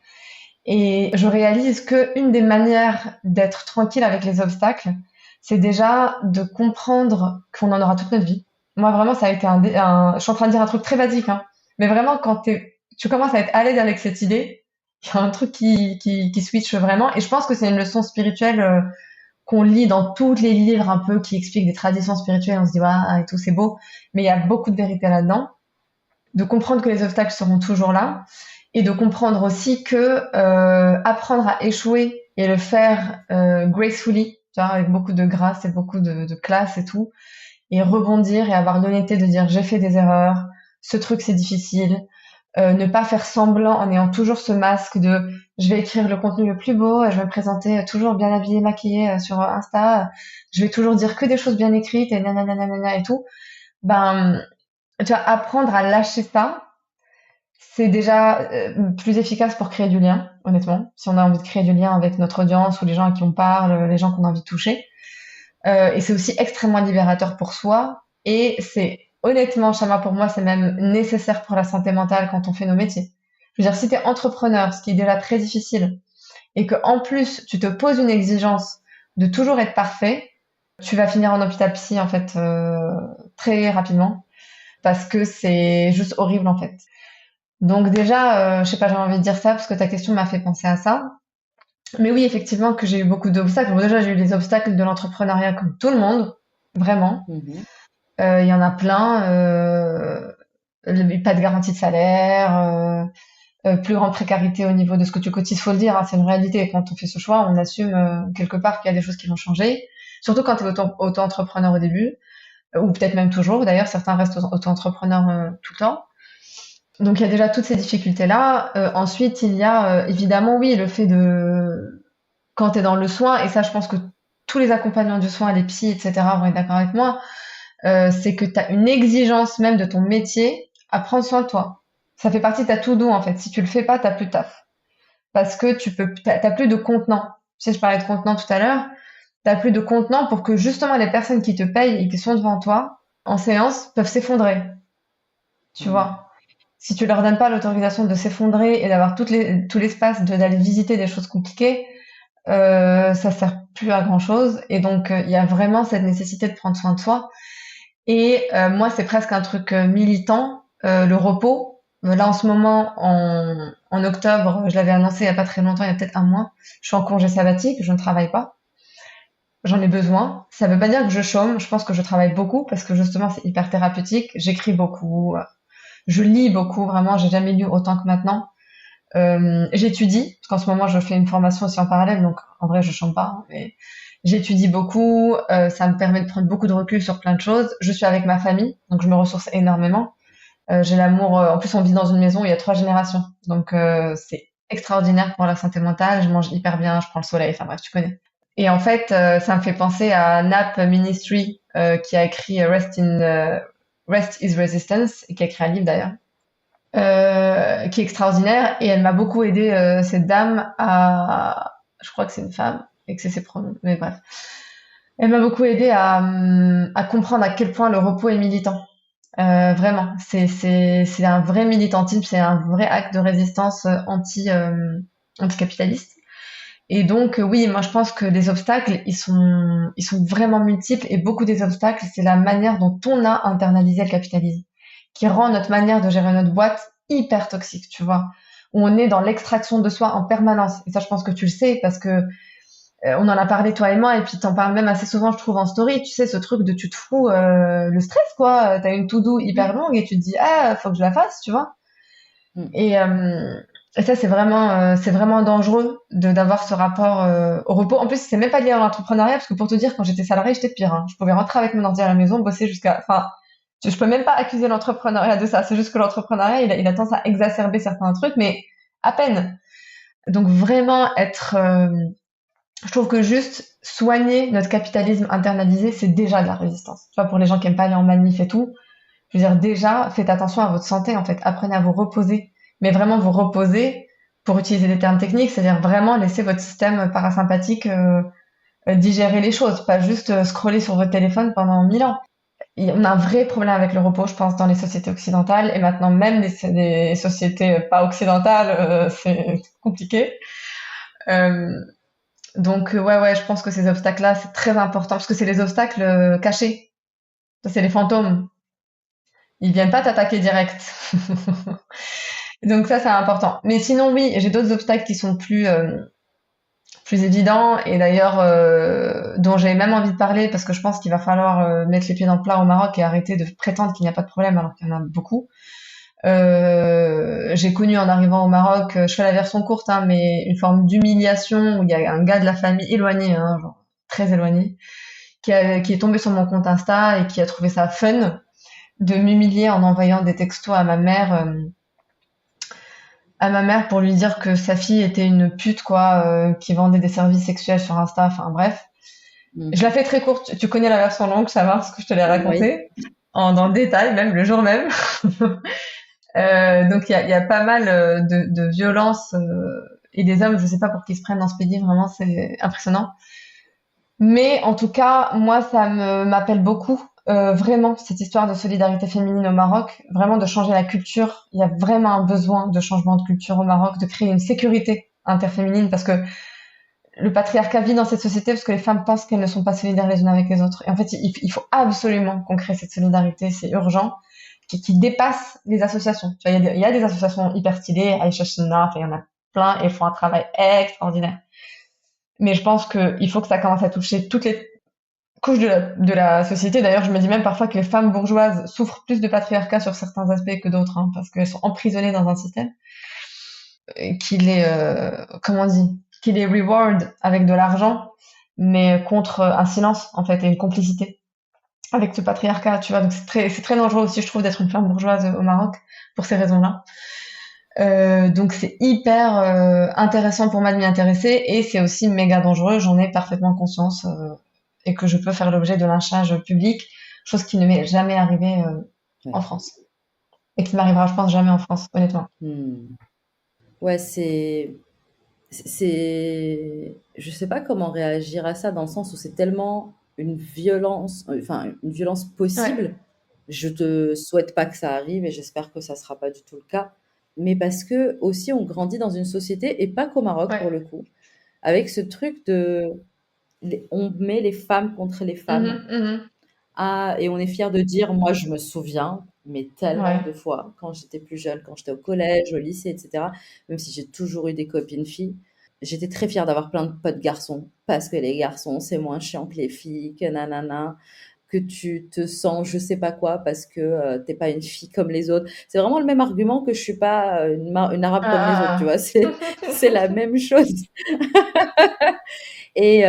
Et je réalise que une des manières d'être tranquille avec les obstacles, c'est déjà de comprendre qu'on en aura toute notre vie. Moi, vraiment, ça a été je suis en train de dire un truc très basique, hein. Mais vraiment, tu commences à être à l'aise avec cette idée, il y a un truc qui switch vraiment. Et je pense que c'est une leçon spirituelle qu'on lit dans tous les livres un peu qui expliquent des traditions spirituelles. On se dit, ouais, et tout, c'est beau. Mais il y a beaucoup de vérité là-dedans. De comprendre que les obstacles seront toujours là. Et de comprendre aussi que apprendre à échouer et le faire gracefully, tu vois, avec beaucoup de grâce et beaucoup de classe et tout, et rebondir et avoir l'honnêteté de dire j'ai fait des erreurs, ce truc c'est difficile, ne pas faire semblant en ayant toujours ce masque de je vais écrire le contenu le plus beau, je vais me présenter toujours bien habillée, maquillée sur Insta, je vais toujours dire que des choses bien écrites et nanana et tout. Ben, tu vois, apprendre à lâcher ça, c'est déjà plus efficace pour créer du lien, honnêtement. Si on a envie de créer du lien avec notre audience ou les gens à qui on parle, les gens qu'on a envie de toucher. Et c'est aussi extrêmement libérateur pour soi. Et c'est, honnêtement, Chama, pour moi, c'est même nécessaire pour la santé mentale quand on fait nos métiers. Je veux dire, si t'es entrepreneur, ce qui est déjà très difficile, et que en plus, tu te poses une exigence de toujours être parfait, tu vas finir en hôpital psy, en fait, très rapidement. Parce que c'est juste horrible, en fait. Donc déjà, je sais pas, j'avais envie de dire ça parce que ta question m'a fait penser à ça. Mais oui, effectivement, que j'ai eu beaucoup d'obstacles. Bon, déjà, j'ai eu les obstacles de l'entrepreneuriat comme tout le monde, vraiment. Mhm. Il y en a plein. Pas de garantie de salaire, plus grande précarité au niveau de ce que tu cotises, faut le dire, hein, c'est une réalité. Quand on fait ce choix, on assume quelque part qu'il y a des choses qui vont changer. Surtout quand tu es auto-entrepreneur au début, ou peut-être même toujours. D'ailleurs, certains restent auto-entrepreneurs tout le temps. Donc il y a déjà toutes ces difficultés-là. Ensuite, il y a évidemment, oui, le fait de quand tu es dans le soin, et ça, je pense que tous les accompagnants du soin, les psys, etc., vont être d'accord avec moi, c'est que tu as une exigence même de ton métier à prendre soin de toi. Ça fait partie de ta to-do, en fait. Si tu le fais pas, t'as plus de taf. Parce que t'as plus de contenant. Tu sais, je parlais de contenant tout à l'heure. T'as plus de contenant pour que justement les personnes qui te payent et qui sont devant toi en séance peuvent s'effondrer. Tu Mhm. vois? Si tu leur donnes pas l'autorisation de s'effondrer et d'avoir tout l'espace d'aller visiter des choses compliquées, ça sert plus à grand chose. Et donc, il y a vraiment cette nécessité de prendre soin de soi. Et moi, c'est presque un truc militant, le repos. Là, en ce moment, en octobre, je l'avais annoncé il y a pas très longtemps, il y a peut-être un mois, je suis en congé sabbatique, je ne travaille pas. J'en ai besoin. Ça veut pas dire que je chôme. Je pense que je travaille beaucoup parce que justement, c'est hyper thérapeutique. J'écris beaucoup, je lis beaucoup, vraiment, j'ai jamais lu autant que maintenant. J'étudie, parce qu'en ce moment je fais une formation aussi en parallèle, donc en vrai je chante pas, hein, mais j'étudie beaucoup, ça me permet de prendre beaucoup de recul sur plein de choses. Je suis avec ma famille, donc je me ressource énormément. J'ai l'amour, en plus on vit dans une maison où il y a 3 générations, donc c'est extraordinaire pour la santé mentale, je mange hyper bien, je prends le soleil, enfin bref, tu connais. Et en fait, ça me fait penser à Nap Ministry, qui a écrit Rest is Resistance, et qui a écrit un livre d'ailleurs, qui est extraordinaire. Et elle m'a beaucoup aidé, cette dame, je crois que c'est une femme et que c'est ses pronoms, mais bref. Elle m'a beaucoup aidé à comprendre à quel point le repos est militant. Vraiment, c'est un vrai militantisme, c'est un vrai acte de résistance anticapitaliste. Et donc, oui, moi je pense que les obstacles, ils sont vraiment multiples et beaucoup des obstacles, c'est la manière dont on a internalisé le capitalisme, qui rend notre manière de gérer notre boîte hyper toxique, tu vois. Où on est dans l'extraction de soi en permanence. Et ça, je pense que tu le sais parce que on en a parlé toi et moi, et puis t'en parles même assez souvent, je trouve, en story. Tu sais, ce truc de tu te fous le stress, quoi. T'as une to-do hyper longue et tu te dis, ah, faut que je la fasse, tu vois. Mhm. Et Et ça, c'est vraiment dangereux d'avoir ce rapport au repos. En plus, c'est même pas lié à l'entrepreneuriat, parce que pour te dire, quand j'étais salariée, j'étais pire. Hein. Je pouvais rentrer avec mon ordi à la maison, bosser jusqu'à... Enfin, je peux même pas accuser l'entrepreneuriat de ça. C'est juste que l'entrepreneuriat, il a tendance à exacerber certains trucs, mais à peine. Donc vraiment je trouve que juste soigner notre capitalisme internalisé, c'est déjà de la résistance. Tu vois, pour les gens qui aiment pas aller en manif et tout, je veux dire, déjà, faites attention à votre santé, en fait. Apprenez à vous reposer. Mais vraiment vous reposer, pour utiliser des termes techniques, c'est-à-dire vraiment laisser votre système parasympathique digérer les choses, pas juste scroller sur votre téléphone pendant 1000 ans. On a un vrai problème avec le repos, je pense, dans les sociétés occidentales, et maintenant même des sociétés pas occidentales, c'est compliqué. Euh, ouais, je pense que ces obstacles-là, c'est très important, parce que c'est les obstacles cachés. Ça, c'est les fantômes. Ils viennent pas t'attaquer direct. Donc ça, c'est important. Mais sinon, oui, j'ai d'autres obstacles qui sont plus évidents et d'ailleurs dont j'ai même envie de parler parce que je pense qu'il va falloir mettre les pieds dans le plat au Maroc et arrêter de prétendre qu'il n'y a pas de problème alors qu'il y en a beaucoup. J'ai connu en arrivant au Maroc, je fais la version courte, hein, mais une forme d'humiliation où il y a un gars de la famille éloigné, hein, genre très éloigné, qui est tombé sur mon compte Insta et qui a trouvé ça fun de m'humilier en envoyant des textos à ma mère pour lui dire que sa fille était une pute, quoi, qui vendait des services sexuels sur Insta, enfin bref. Je la fais très courte, tu connais la version longue, ça va, parce que je te l'ai raconté, dans le détail, même le jour même. Donc il y a pas mal de violence, et des hommes, je sais pas pour qui ils se prennent dans ce pays, vraiment, c'est impressionnant. Mais en tout cas, moi, m'appelle beaucoup. Vraiment, cette histoire de solidarité féminine au Maroc, vraiment de changer la culture. Il y a vraiment un besoin de changement de culture au Maroc, de créer une sécurité interféminine, parce que le patriarcat vit dans cette société parce que les femmes pensent qu'elles ne sont pas solidaires les unes avec les autres. Et en fait, il faut absolument qu'on crée cette solidarité, c'est urgent, qui dépasse les associations. Tu vois, il y a des associations hyper stylées, Aïcha Shinna, il y en a plein, et elles font un travail extraordinaire. Mais je pense qu'il faut que ça commence à toucher toutes les couches de la société. D'ailleurs, je me dis même parfois que les femmes bourgeoises souffrent plus de patriarcat sur certains aspects que d'autres, hein, parce qu'elles sont emprisonnées dans un système qui comment on dit, qui les reward avec de l'argent, mais contre un silence, en fait, et une complicité avec ce patriarcat, tu vois. Donc c'est très dangereux aussi, je trouve, d'être une femme bourgeoise au Maroc pour ces raisons-là. Donc c'est hyper intéressant pour moi de m'y intéresser et c'est aussi méga dangereux, j'en ai parfaitement conscience et que je peux faire l'objet de lynchage public, chose qui ne m'est jamais arrivée en France et qui m'arrivera je pense jamais en France, honnêtement. Ouais, je sais pas comment réagir à ça dans le sens où c'est tellement une violence, enfin une violence Ouais. possible. Je te souhaite pas que ça arrive et j'espère que ça sera pas du tout le cas. Mais parce que aussi on grandit dans une société et pas qu'au Maroc pour Ouais. le coup, avec ce truc de on met les femmes contre les femmes. Mhm. Ah, et on est fier de dire, moi je me souviens, mais tellement Ouais. de fois, quand j'étais plus jeune, quand j'étais au collège, au lycée, etc., même si j'ai toujours eu des copines filles, j'étais très fière d'avoir plein de potes garçons, parce que les garçons, c'est moins chiant que les filles, que nanana, que tu te sens je sais pas quoi, parce que t'es pas une fille comme les autres. C'est vraiment le même argument que je suis pas une arabe comme les autres, tu Ah, vois, c'est la même chose. Et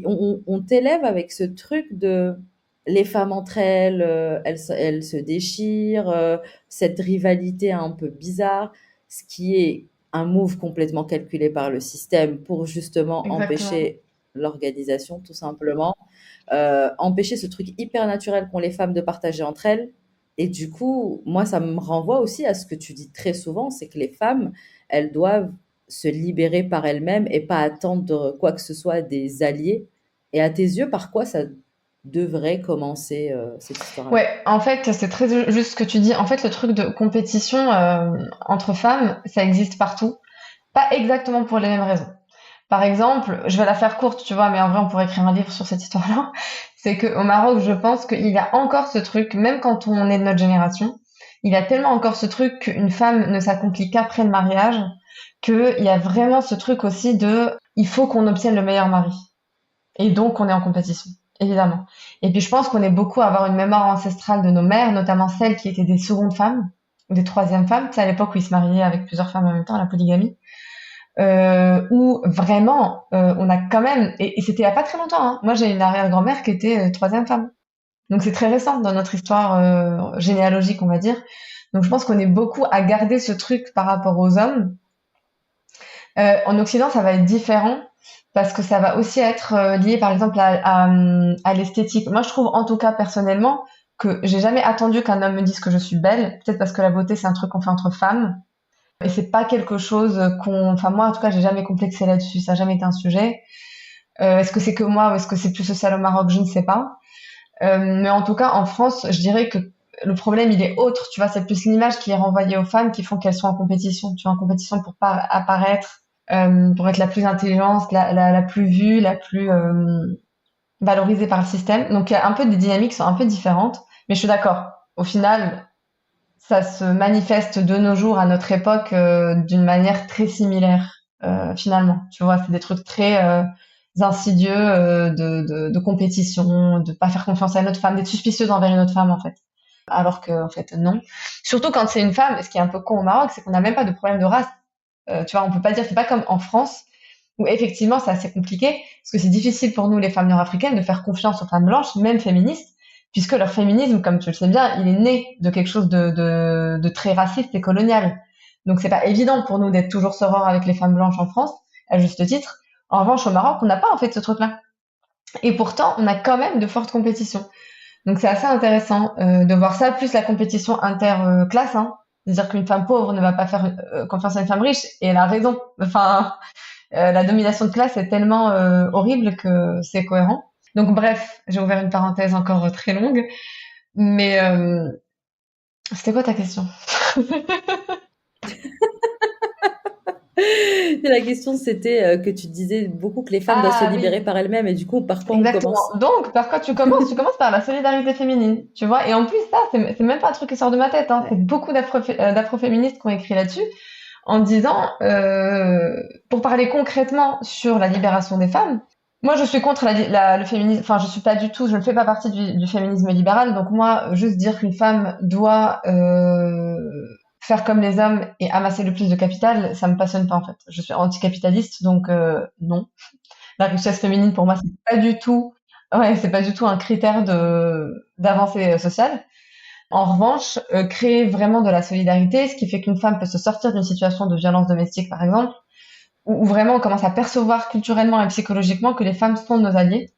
on t'élève avec ce truc de les femmes entre elles, elles se déchirent, cette rivalité un peu bizarre, ce qui est un move complètement calculé par le système pour justement exactement. empêcher l'organisation, tout simplement, empêcher ce truc hyper naturel qu'ont les femmes de partager entre elles. Et du coup, moi, ça me renvoie aussi à ce que tu dis très souvent, c'est que les femmes, elles doivent se libérer par elles-mêmes et pas attendre quoi que ce soit des alliés. Et à tes yeux, par quoi ça devrait commencer cette histoire-là? Ouais, en fait, c'est très juste ce que tu dis. En fait, le truc de compétition entre femmes, ça existe partout. Pas exactement pour les mêmes raisons. Par exemple, je vais la faire courte, tu vois, mais en vrai, on pourrait écrire un livre sur cette histoire-là. C'est qu'au Maroc, je pense qu'il y a encore ce truc, même quand on est de notre génération, il y a tellement encore ce truc qu'une femme ne s'accomplit qu'après le mariage, qu'il y a vraiment ce truc aussi de, il faut qu'on obtienne le meilleur mari. Et donc, on est en compétition, évidemment. Et puis, je pense qu'on est beaucoup à avoir une mémoire ancestrale de nos mères, notamment celles qui étaient des secondes femmes, ou des troisièmes femmes, c'est à l'époque où ils se mariaient avec plusieurs femmes en même temps, la polygamie, où vraiment on a quand même, et c'était il y a pas très longtemps, hein. Moi j'ai une arrière-grand-mère qui était troisième femme, donc c'est très récent dans notre histoire généalogique, on va dire. Donc je pense qu'on est beaucoup à garder ce truc par rapport aux hommes. En Occident, ça va être différent parce que ça va aussi être lié, par exemple, à l'esthétique. Moi, je trouve, en tout cas, personnellement, que j'ai jamais attendu qu'un homme me dise que je suis belle. Peut-être parce que la beauté, c'est un truc qu'on fait entre femmes. Et c'est pas quelque chose enfin, moi, en tout cas, j'ai jamais complexé là-dessus. Ça n'a jamais été un sujet. Est-ce que c'est que moi ou est-ce que c'est plus social au Maroc? Je ne sais pas. Mais en tout cas, en France, je dirais que le problème, il est autre. Tu vois, c'est plus l'image qui est renvoyée aux femmes qui font qu'elles sont en compétition. Tu vois, en compétition pour pas apparaître, pour être la plus intelligente, la plus vue, la plus valorisée par le système. Donc il y a un peu des dynamiques qui sont un peu différentes, mais je suis d'accord. Au final, ça se manifeste de nos jours à notre époque d'une manière très similaire finalement. Tu vois, c'est des trucs très insidieux de compétition, de pas faire confiance à une autre femme, d'être suspicieuse envers une autre femme en fait. Alors que en fait non. Surtout quand c'est une femme, ce qui est un peu con au Maroc, c'est qu'on n'a même pas de problème de race. Tu vois, on peut pas dire, c'est pas comme en France, où effectivement c'est assez compliqué, parce que c'est difficile pour nous les femmes nord-africaines de faire confiance aux femmes blanches, même féministes, puisque leur féminisme, comme tu le sais bien, il est né de quelque chose de très raciste et colonial. Donc c'est pas évident pour nous d'être toujours sorores avec les femmes blanches en France, à juste titre. En revanche, au Maroc, on n'a pas en fait ce truc-là. Et pourtant, on a quand même de fortes compétitions. Donc c'est assez intéressant de voir ça, plus la compétition interclasse, hein. C'est-à-dire qu'une femme pauvre ne va pas faire confiance à une femme riche, et elle a raison. Enfin, la domination de classe est tellement horrible que c'est cohérent. Donc bref, j'ai ouvert une parenthèse encore très longue, mais c'était quoi ta question? La question, c'était que tu disais beaucoup que les femmes doivent se Ah oui, libérer par elles-mêmes et du coup, par quoi on exactement. commence? Donc, par quoi tu commences? Tu commences par la solidarité féminine, tu vois. Et en plus, ça, c'est même pas un truc qui sort de ma tête, hein. C'est Ouais. beaucoup d'afroféministes qui ont écrit là-dessus en disant, pour parler concrètement sur la libération des femmes, moi je suis contre le féminisme, enfin je suis pas du tout, je ne fais pas partie du féminisme libéral, donc moi juste dire qu'une femme doit faire comme les hommes et amasser le plus de capital, ça me passionne pas en fait. Je suis anticapitaliste, donc non. La richesse féminine pour moi c'est pas du tout un critère d'avancée sociale. En revanche, créer vraiment de la solidarité, ce qui fait qu'une femme peut se sortir d'une situation de violence domestique, par exemple, où vraiment on commence à percevoir culturellement et psychologiquement que les femmes sont nos alliés.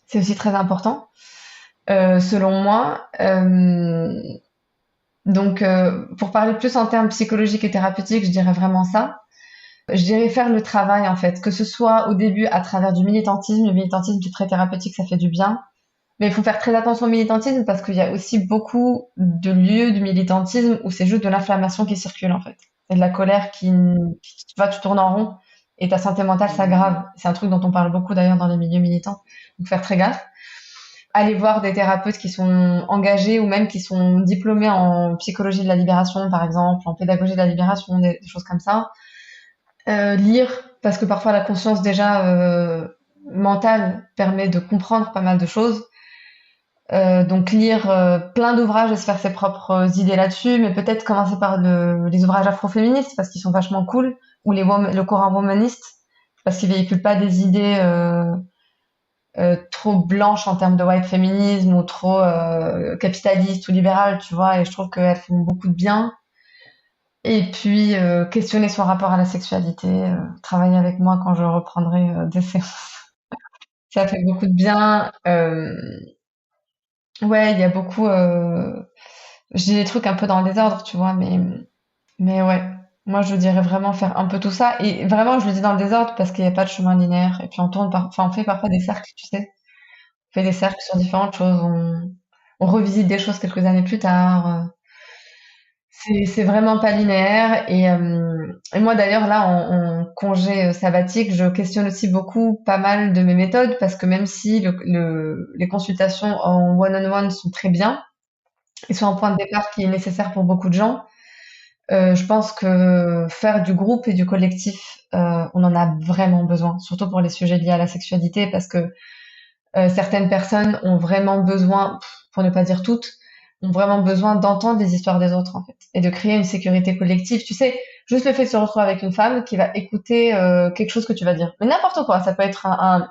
C'est aussi très important, selon moi. Donc, pour parler plus en termes psychologiques et thérapeutiques, je dirais vraiment ça. Je dirais faire le travail, en fait, que ce soit au début à travers du militantisme. Le militantisme, c'est très thérapeutique, ça fait du bien. Mais il faut faire très attention au militantisme parce qu'il y a aussi beaucoup de lieux du militantisme où c'est juste de l'inflammation qui circule en fait. C'est de la colère tu vois, tu tournes en rond et ta santé mentale s'aggrave. C'est un truc dont on parle beaucoup d'ailleurs dans les milieux militants. Donc faire très gaffe. Aller voir des thérapeutes qui sont engagés ou même qui sont diplômés en psychologie de la libération par exemple, en pédagogie de la libération, des choses comme ça. Lire parce que parfois la conscience déjà mentale permet de comprendre pas mal de choses. Donc lire plein d'ouvrages et se faire ses propres idées là-dessus, mais peut-être commencer par les ouvrages afroféministes parce qu'ils sont vachement cool, ou le Coran womaniste parce qu'ils véhiculent pas des idées trop blanches en termes de white féminisme ou trop capitalistes ou libérales, tu vois, et je trouve qu'elles font beaucoup de bien. Et puis questionner son rapport à la sexualité, travailler avec moi quand je reprendrai des séances. Ça fait beaucoup de bien. Ouais, il y a beaucoup. Je dis des trucs un peu dans le désordre, tu vois, mais ouais. Moi, je dirais vraiment faire un peu tout ça. Et vraiment, je le dis dans le désordre parce qu'il n'y a pas de chemin linéaire. Et puis, enfin, on fait parfois des cercles, tu sais. On fait des cercles sur différentes choses. On revisite des choses quelques années plus tard. C'est vraiment pas linéaire. Et moi, d'ailleurs, là, en congé sabbatique, je questionne aussi beaucoup pas mal de mes méthodes parce que même si les consultations en one-on-one sont très bien, ils sont un point de départ qui est nécessaire pour beaucoup de gens. Je pense que faire du groupe et du collectif, on en a vraiment besoin, surtout pour les sujets liés à la sexualité, parce que certaines personnes ont vraiment besoin, pour ne pas dire toutes, ont vraiment besoin d'entendre les histoires des autres, en fait, et de créer une sécurité collective. Tu sais, juste le fait de se retrouver avec une femme qui va écouter quelque chose que tu vas dire. Mais n'importe quoi, ça peut être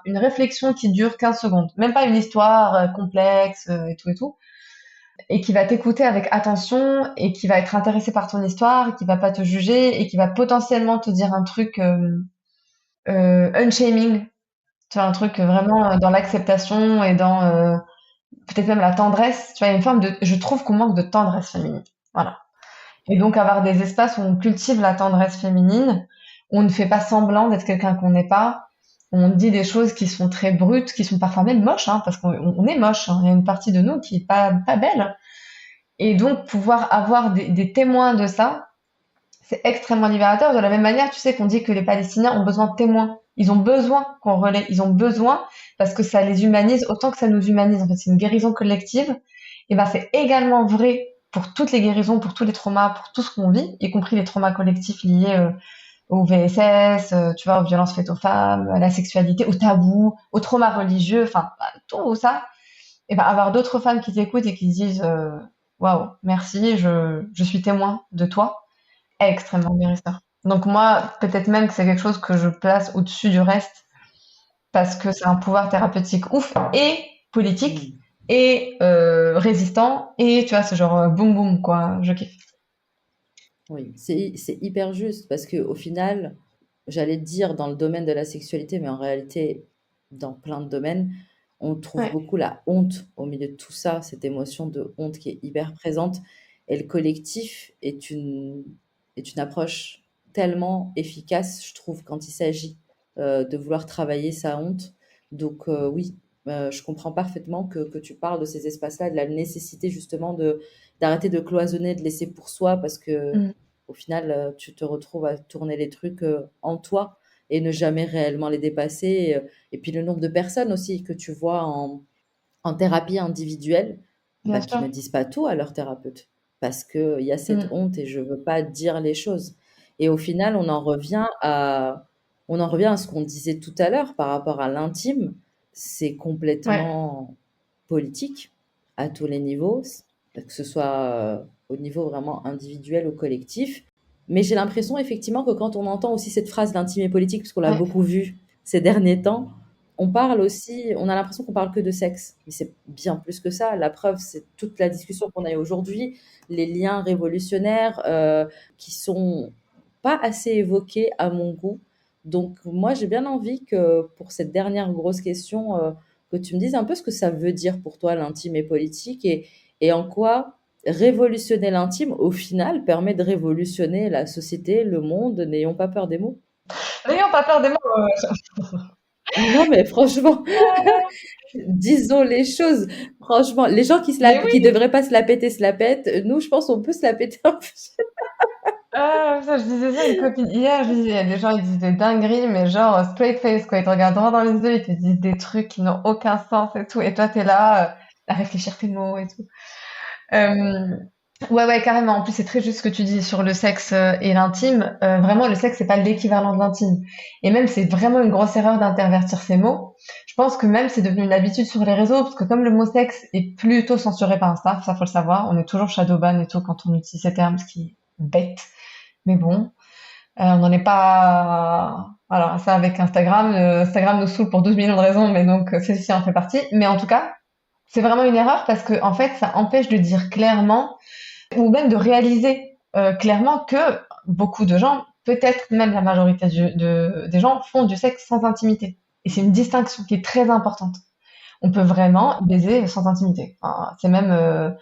une réflexion qui dure 15 secondes, même pas une histoire complexe et tout, et qui va t'écouter avec attention et qui va être intéressé par ton histoire, qui va pas te juger et qui va potentiellement te dire un truc unshaming, tu vois, un truc vraiment dans l'acceptation et dans peut-être même la tendresse. Tu vois, il y a une forme de, je trouve qu'on manque de tendresse féminine. Voilà. Et donc avoir des espaces où on cultive la tendresse féminine, où on ne fait pas semblant d'être quelqu'un qu'on n'est pas, où on dit des choses qui sont très brutes, qui sont parfois même moches, hein, parce qu'on est moche. Hein. Il y a une partie de nous qui est pas belle. Et donc pouvoir avoir des témoins de ça, c'est extrêmement libérateur. De la même manière, tu sais qu'on dit que les Palestiniens ont besoin de témoins. Ils ont besoin qu'on relaie. Ils ont besoin parce que ça les humanise autant que ça nous humanise. En fait, c'est une guérison collective. Et ben, c'est également vrai pour toutes les guérisons, pour tous les traumas, pour tout ce qu'on vit, y compris les traumas collectifs liés au VSS, tu vois, aux violences faites aux femmes, à la sexualité, au tabou, aux traumas religieux, enfin, tout ça. Et ben, avoir d'autres femmes qui t'écoutent et qui disent, waouh, merci, je suis témoin de toi, est extrêmement guérisseur. Donc moi, peut-être même que c'est quelque chose que je place au-dessus du reste parce que c'est un pouvoir thérapeutique ouf et politique et résistant et tu vois, c'est genre boum boum quoi, je kiffe. Oui, c'est hyper juste parce que au final, j'allais te dire dans le domaine de la sexualité, mais en réalité, dans plein de domaines, on trouve Ouais, beaucoup la honte au milieu de tout ça, cette émotion de honte qui est hyper présente. Et le collectif est une approche tellement efficace, je trouve, quand il s'agit de vouloir travailler sa honte. Donc oui, je comprends parfaitement que tu parles de ces espaces-là, de la nécessité justement d'arrêter de cloisonner, de laisser pour soi, parce que mm, au final, tu te retrouves à tourner les trucs en toi et ne jamais réellement les dépasser. Et puis le nombre de personnes aussi que tu vois en thérapie individuelle, bien bah, qui sûr. ne disent pas tout à leur thérapeute parce qu'il y a cette Mm, honte et je veux pas dire les choses. Et au final, on en revient à ce qu'on disait tout à l'heure par rapport à l'intime. C'est ouais. complètement politique à tous les niveaux, que ce soit au niveau vraiment individuel ou collectif. Mais j'ai l'impression effectivement que quand on entend aussi cette phrase d'intime et politique, parce qu'on l'a Ouais. beaucoup vu ces derniers temps, on parle aussi, on a l'impression qu'on parle que de sexe, mais c'est bien plus que ça. La preuve, c'est toute la discussion qu'on a eue aujourd'hui, les liens révolutionnaires qui sont pas assez évoqués à mon goût. Donc moi, j'ai bien envie que pour cette dernière grosse question, que tu me dises un peu ce que ça veut dire pour toi l'intime et politique et en quoi révolutionner l'intime, au final, permet de révolutionner la société, le monde. N'ayons pas peur des mots. N'ayons pas peur des mots. Non, mais franchement, disons les choses. Franchement, les gens Mais qui oui, devraient pas se la péter, se la pètent. Nous, je pense qu'on peut se la péter un peu. ça, je disais ça à une copine hier, je disais, il y a des gens, ils disent des dingueries, mais genre straight face, quoi. Ils te regardent droit dans les yeux, ils te disent des trucs qui n'ont aucun sens et tout. Et toi, t'es là à réfléchir tes mots et tout. Euh, ouais, ouais, carrément. En plus, c'est très juste ce que tu dis sur le sexe et l'intime. Vraiment, le sexe, c'est pas l'équivalent de l'intime. Et même, c'est vraiment une grosse erreur d'intervertir ces mots. Je pense que même, c'est devenu une habitude sur les réseaux, parce que comme le mot sexe est plutôt censuré par Insta, ça faut le savoir, on est toujours shadowban et tout quand on utilise ces termes, ce qui est bête. Mais bon, on n'en est pas... Alors, ça avec Instagram, Instagram nous saoule pour 12 millions de raisons, mais donc celle-ci en fait partie. Mais en tout cas, c'est vraiment une erreur parce que en fait, ça empêche de dire clairement ou même de réaliser clairement que beaucoup de gens, peut-être même la majorité des gens, font du sexe sans intimité. Et c'est une distinction qui est très importante. On peut vraiment baiser sans intimité. Enfin, c'est même,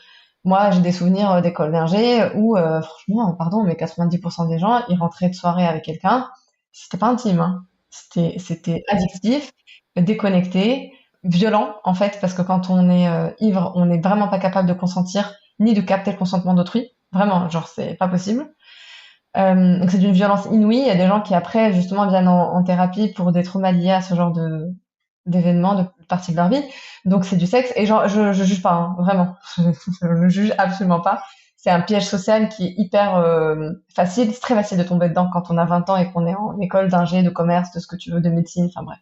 moi, j'ai des souvenirs d'école d'ingé où, franchement, pardon, mais 90% des gens, ils rentraient de soirée avec quelqu'un, c'était pas intime, hein. C'était addictif, déconnecté, violent, en fait, parce que quand on est ivre, on n'est vraiment pas capable de consentir ni de capter le consentement d'autrui. Vraiment, genre, c'est pas possible. Donc c'est d'une violence inouïe. Il y a des gens qui après justement viennent en thérapie pour des traumas liés à ce genre de d'événements, de parties de leur vie. Donc c'est du sexe et genre je juge pas, hein, vraiment. Je juge absolument pas. C'est un piège social qui est hyper facile. C'est très facile de tomber dedans quand on a 20 ans et qu'on est en école d'ingé, de commerce, de ce que tu veux, de médecine, enfin bref.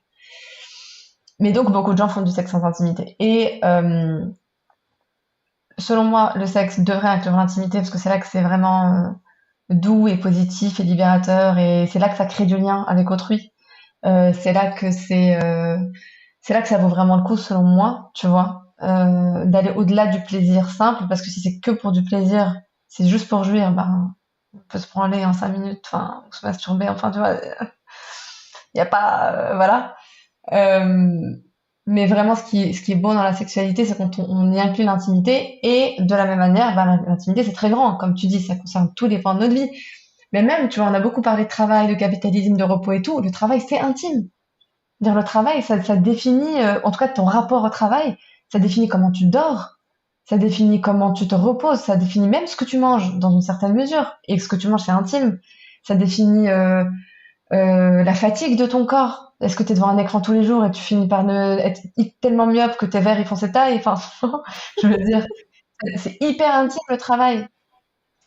Mais donc beaucoup de gens font du sexe sans intimité. Et selon moi, le sexe devrait inclure l'intimité parce que c'est là que c'est vraiment doux et positif et libérateur et c'est là que ça crée du lien avec autrui. C'est là que c'est là que ça vaut vraiment le coup, selon moi, tu vois, d'aller au-delà du plaisir simple parce que si c'est que pour du plaisir, c'est juste pour jouir, ben, on peut se branler en 5 minutes, enfin, ou se masturber, enfin, tu vois, il y a pas, voilà. Euh, mais vraiment, ce qui est beau dans la sexualité, c'est quand on y inclut l'intimité. Et de la même manière, bah, l'intimité, c'est très grand. Comme tu dis, ça concerne tous les pans de notre vie. Mais même, tu vois, on a beaucoup parlé de travail, de capitalisme, de repos et tout. Le travail, c'est intime. Dire le travail, ça définit, en tout cas ton rapport au travail, ça définit comment tu dors, ça définit comment tu te reposes, ça définit même ce que tu manges dans une certaine mesure. Et ce que tu manges, c'est intime. Ça définit la fatigue de ton corps. Est-ce que tu es devant un écran tous les jours et tu finis par être tellement myope que tes verres ils font ses tailles? Enfin, je veux dire, c'est hyper intime le travail.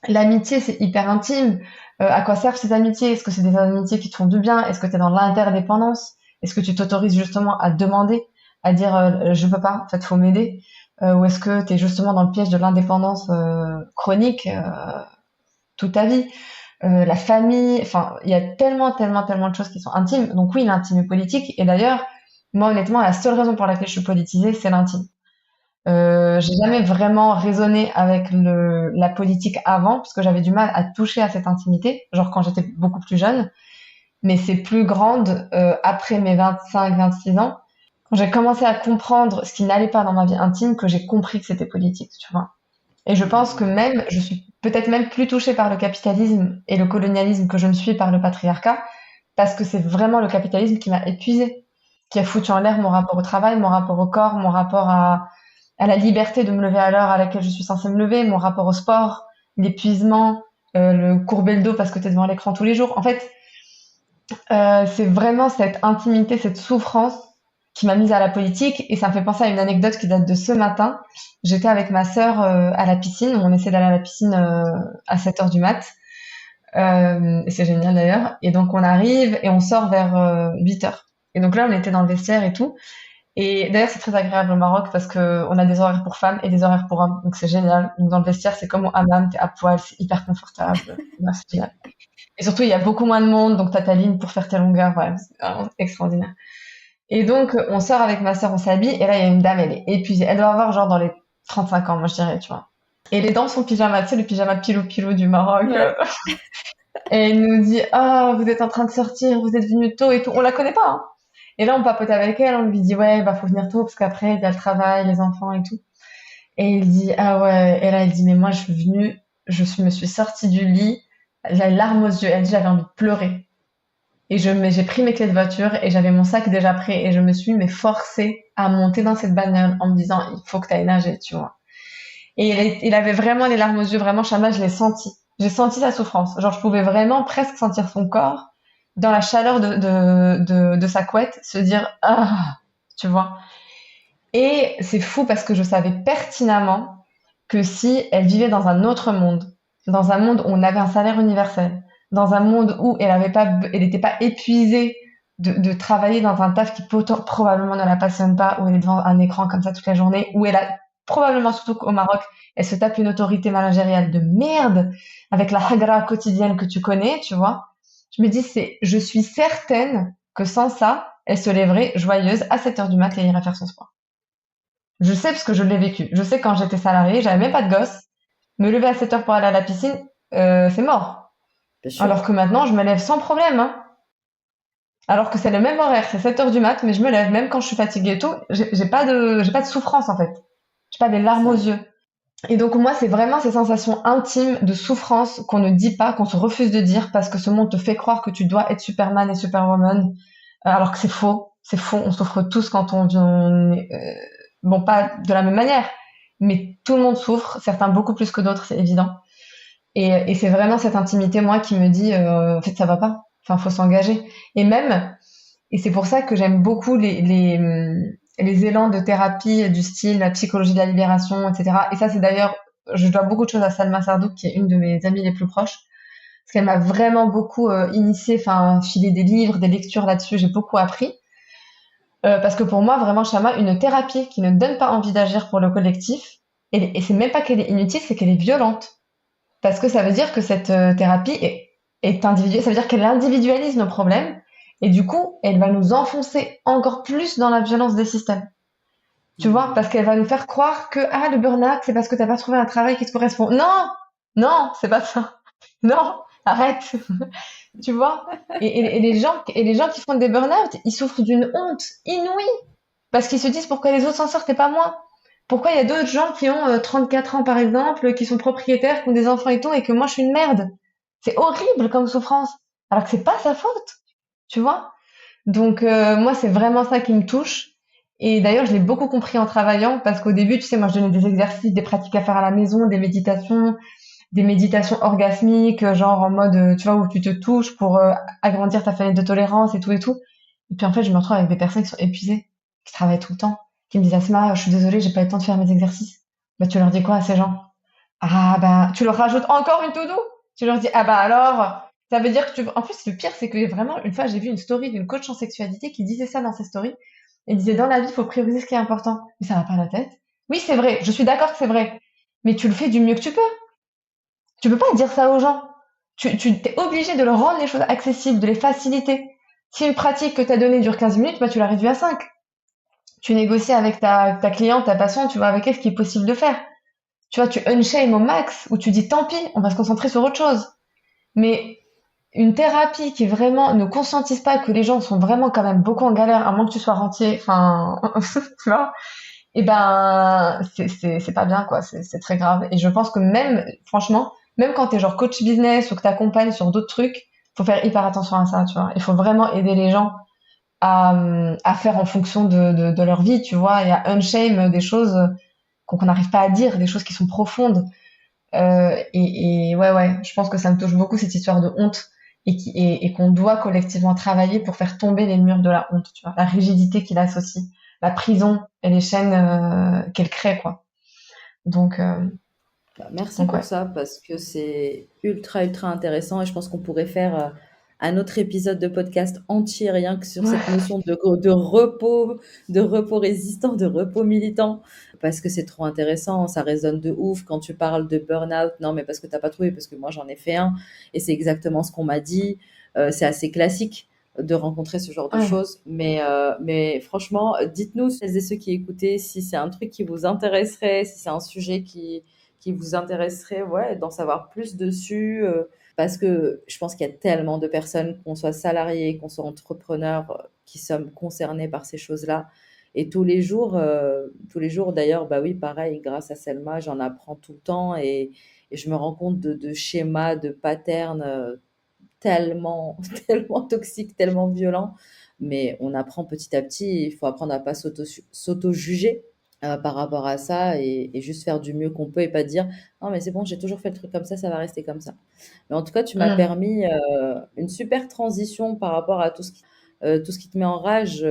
L'amitié, c'est hyper intime. À quoi servent ces amitiés? Est-ce que c'est des amitiés qui te font du bien? Est-ce que tu es dans l'interdépendance? Est-ce que tu t'autorises justement à demander, à dire je peux pas, en fait, faut m'aider? Ou est-ce que tu es justement dans le piège de l'indépendance chronique toute ta vie? La famille, enfin, il y a tellement, tellement, tellement de choses qui sont intimes. Donc oui, l'intime est politique. Et d'ailleurs, moi, honnêtement, la seule raison pour laquelle je suis politisée, c'est l'intime. J'ai jamais vraiment raisonné avec la politique avant, parce que j'avais du mal à toucher à cette intimité, genre quand j'étais beaucoup plus jeune. Mais c'est plus grande après mes 25-26 ans, quand j'ai commencé à comprendre ce qui n'allait pas dans ma vie intime, que j'ai compris que c'était politique, tu vois. Et je pense que même, je suis peut-être même plus touchée par le capitalisme et le colonialisme que je ne suis par le patriarcat, parce que c'est vraiment le capitalisme qui m'a épuisée, qui a foutu en l'air mon rapport au travail, mon rapport au corps, mon rapport à la liberté de me lever à l'heure à laquelle je suis censée me lever, mon rapport au sport, l'épuisement, le courber le dos parce que tu es devant l'écran tous les jours. En fait, c'est vraiment cette intimité, cette souffrance qui m'a mise à la politique et ça me fait penser à une anecdote qui date de ce matin. J'étais avec ma sœur à la piscine, on essaie d'aller à la piscine à 7 heures du mat. Et c'est génial d'ailleurs. Et donc on arrive et on sort vers 8 heures. Et donc là on était dans le vestiaire et tout. Et d'ailleurs c'est très agréable au Maroc parce que on a des horaires pour femmes et des horaires pour hommes. Donc c'est génial. Donc dans le vestiaire c'est comme au hammam, t'es à poil, c'est hyper confortable. Ouais, c'est génial. Et surtout il y a beaucoup moins de monde, donc t'as ta ligne pour faire tes longueurs. Ouais, c'est vraiment extraordinaire. Et donc, on sort avec ma sœur, on s'habille, et là, il y a une dame, elle est épuisée. Elle doit avoir genre dans les 35 ans, moi, je dirais, tu vois. Et elle est dans son pyjama, tu sais, le pyjama pilou-pilou du Maroc. Ouais. Et elle nous dit, ah, vous êtes en train de sortir, vous êtes venu tôt et tout. On la connaît pas, hein. Et là, on papote avec elle, on lui dit, ouais, bah, faut venir tôt, parce qu'après, il y a le travail, les enfants et tout. Et il dit, ah ouais. Et là, elle dit, mais moi, je suis venue, me suis sortie du lit, la larme aux yeux. Elle dit, j'avais envie de pleurer. Et j'ai pris mes clés de voiture et j'avais mon sac déjà prêt et je me suis mais forcée à monter dans cette bagnole en me disant il faut que tu ailles nager, tu vois. Et il avait vraiment les larmes aux yeux, vraiment Shama, je l'ai senti. J'ai senti sa souffrance. Genre je pouvais vraiment presque sentir son corps dans la chaleur de sa couette se dire ah, tu vois. Et c'est fou parce que je savais pertinemment que si elle vivait dans un autre monde, dans un monde où on avait un salaire universel, dans un monde où elle n'était pas épuisée de travailler dans un taf qui probablement ne la passionne pas, où elle est devant un écran comme ça toute la journée, où elle a probablement, surtout au Maroc, elle se tape une autorité managériale de merde avec la hagra quotidienne que tu connais, tu vois. Je me dis, je suis certaine que sans ça, elle se lèverait joyeuse à 7 heures du mat et irait faire son sport. Je sais parce que je l'ai vécu. Je sais quand j'étais salariée, j'avais même pas de gosse. Me lever à 7 heures pour aller à la piscine, c'est mort. Bien sûr. Alors que maintenant, je me lève sans problème, hein. Alors que c'est le même horaire, c'est 7 heures du mat, mais je me lève même quand je suis fatiguée et tout. J'ai pas de souffrance, en fait. J'ai pas des larmes aux yeux. Et donc, moi, c'est vraiment ces sensations intimes de souffrance qu'on ne dit pas, qu'on se refuse de dire parce que ce monde te fait croire que tu dois être Superman et Superwoman, alors que c'est faux. C'est faux. On souffre tous quand on est, bon, pas de la même manière, mais tout le monde souffre, certains beaucoup plus que d'autres, c'est évident. Et c'est vraiment cette intimité, moi, qui me dit, en fait, ça va pas. Enfin, faut s'engager. Et même, et c'est pour ça que j'aime beaucoup les élans de thérapie du style la psychologie de la libération, etc. Et ça, c'est d'ailleurs, je dois beaucoup de choses à Salma Sardouk, qui est une de mes amies les plus proches, parce qu'elle m'a vraiment beaucoup initiée, enfin, filé des livres, des lectures là-dessus. J'ai beaucoup appris. Parce que pour moi, vraiment, Shama, une thérapie qui ne donne pas envie d'agir pour le collectif, Et c'est même pas qu'elle est inutile, c'est qu'elle est violente. Parce que ça veut dire que cette thérapie est individuelle, ça veut dire qu'elle individualise nos problèmes, et du coup, elle va nous enfoncer encore plus dans la violence des systèmes. Tu vois, parce qu'elle va nous faire croire que le burn-out, c'est parce que t'as pas trouvé un travail qui te correspond. Non, non, c'est pas ça. Non, arrête. Tu vois. Et les gens qui font des burn-out, ils souffrent d'une honte inouïe parce qu'ils se disent pourquoi les autres s'en sortent et pas moi. Pourquoi il y a d'autres gens qui ont 34 ans par exemple, qui sont propriétaires, qui ont des enfants et tout, et que moi je suis une merde. C'est horrible comme souffrance, alors que c'est pas sa faute. Tu vois. Donc moi c'est vraiment ça qui me touche. Et d'ailleurs je l'ai beaucoup compris en travaillant parce qu'au début tu sais moi je donnais des exercices, des pratiques à faire à la maison, des méditations orgasmiques genre en mode tu vois où tu te touches pour agrandir ta fenêtre de tolérance et tout et tout. Et puis en fait je me retrouve avec des personnes qui sont épuisées, qui travaillent tout le temps, qui me disent Asma je suis désolée j'ai pas eu le temps de faire mes exercices. Bah tu leur dis quoi à ces gens? Ah bah tu leur rajoutes encore une to-do. Tu leur dis ah bah alors ça veut dire que tu... En plus, le pire, c'est que vraiment, une fois, j'ai vu une story d'une coach en sexualité qui disait ça dans ses stories. Elle disait, dans la vie, il faut prioriser ce qui est important. Mais ça va pas la tête. Oui, c'est vrai. Je suis d'accord que c'est vrai. Mais tu le fais du mieux que tu peux. Tu peux pas dire ça aux gens. Tu t'es obligé de leur rendre les choses accessibles, de les faciliter. Si une pratique que t'as donnée dure 15 minutes, bah, tu la réduis à 5. Tu négocies avec ta cliente, ta patiente, tu vois avec elle ce qui est possible de faire. Tu vois, tu unshame au max, ou tu dis, tant pis, on va se concentrer sur autre chose. Mais une thérapie qui vraiment ne conscientise pas que les gens sont vraiment quand même beaucoup en galère, à moins que tu sois rentier, enfin, tu vois, et ben, c'est pas bien, quoi, c'est très grave. Et je pense que même, franchement, même quand t'es genre coach business ou que t'accompagnes sur d'autres trucs, faut faire hyper attention à ça, tu vois. Il faut vraiment aider les gens à faire en fonction de leur vie, tu vois, et à unshame des choses qu'on n'arrive pas à dire, des choses qui sont profondes. Ouais, je pense que ça me touche beaucoup cette histoire de honte et qu'on doit collectivement travailler pour faire tomber les murs de la honte, tu vois, la rigidité qu'il associe, la prison et les chaînes qu'elle crée, quoi. Donc, Merci donc pour ouais. ça parce que c'est ultra, ultra intéressant et je pense qu'on pourrait faire un autre épisode de podcast entier rien que sur cette Ouais. notion de repos résistant, de repos militant parce que c'est trop intéressant, ça résonne de ouf quand tu parles de burn-out. Non, mais parce que t'as pas trouvé, parce que moi j'en ai fait un et c'est exactement ce qu'on m'a dit. C'est assez classique de rencontrer ce genre de Ouais. choses, mais franchement, dites-nous, celles et ceux qui écoutez, si c'est un truc qui vous intéresserait, si c'est un sujet qui vous intéresserait, ouais, d'en savoir plus dessus, parce que je pense qu'il y a tellement de personnes, qu'on soit salariés, qu'on soit entrepreneurs, qui sommes concernés par ces choses-là. Et tous les jours d'ailleurs, bah oui, pareil, grâce à Selma, j'en apprends tout le temps et je me rends compte de schémas, de patterns tellement, tellement toxiques, tellement violents. Mais on apprend petit à petit, il faut apprendre à pas s'auto-juger par rapport à ça et juste faire du mieux qu'on peut et pas dire non mais c'est bon j'ai toujours fait le truc comme ça va rester comme ça. Mais en tout cas tu m'as Mm. permis une super transition par rapport à tout ce qui te met en rage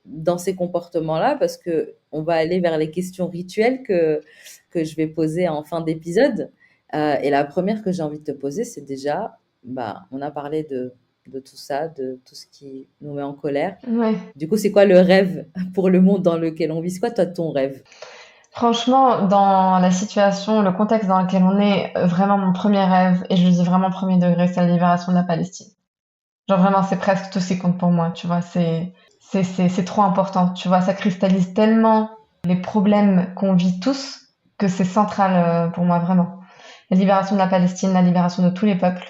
dans ces comportements-là parce que on va aller vers les questions rituelles que je vais poser en fin d'épisode. Et la première que j'ai envie de te poser c'est déjà bah on a parlé de tout ça, de tout ce qui nous met en colère. Ouais. Du coup, c'est quoi le rêve pour le monde dans lequel on vit? C'est quoi, toi, ton rêve? Franchement, dans la situation, le contexte dans lequel on est, vraiment mon premier rêve, et je le dis vraiment premier degré, c'est la libération de la Palestine. Genre vraiment, c'est presque tout ce qui compte pour moi, tu vois, c'est trop important, tu vois, ça cristallise tellement les problèmes qu'on vit tous que c'est central pour moi, vraiment. La libération de la Palestine, la libération de tous les peuples.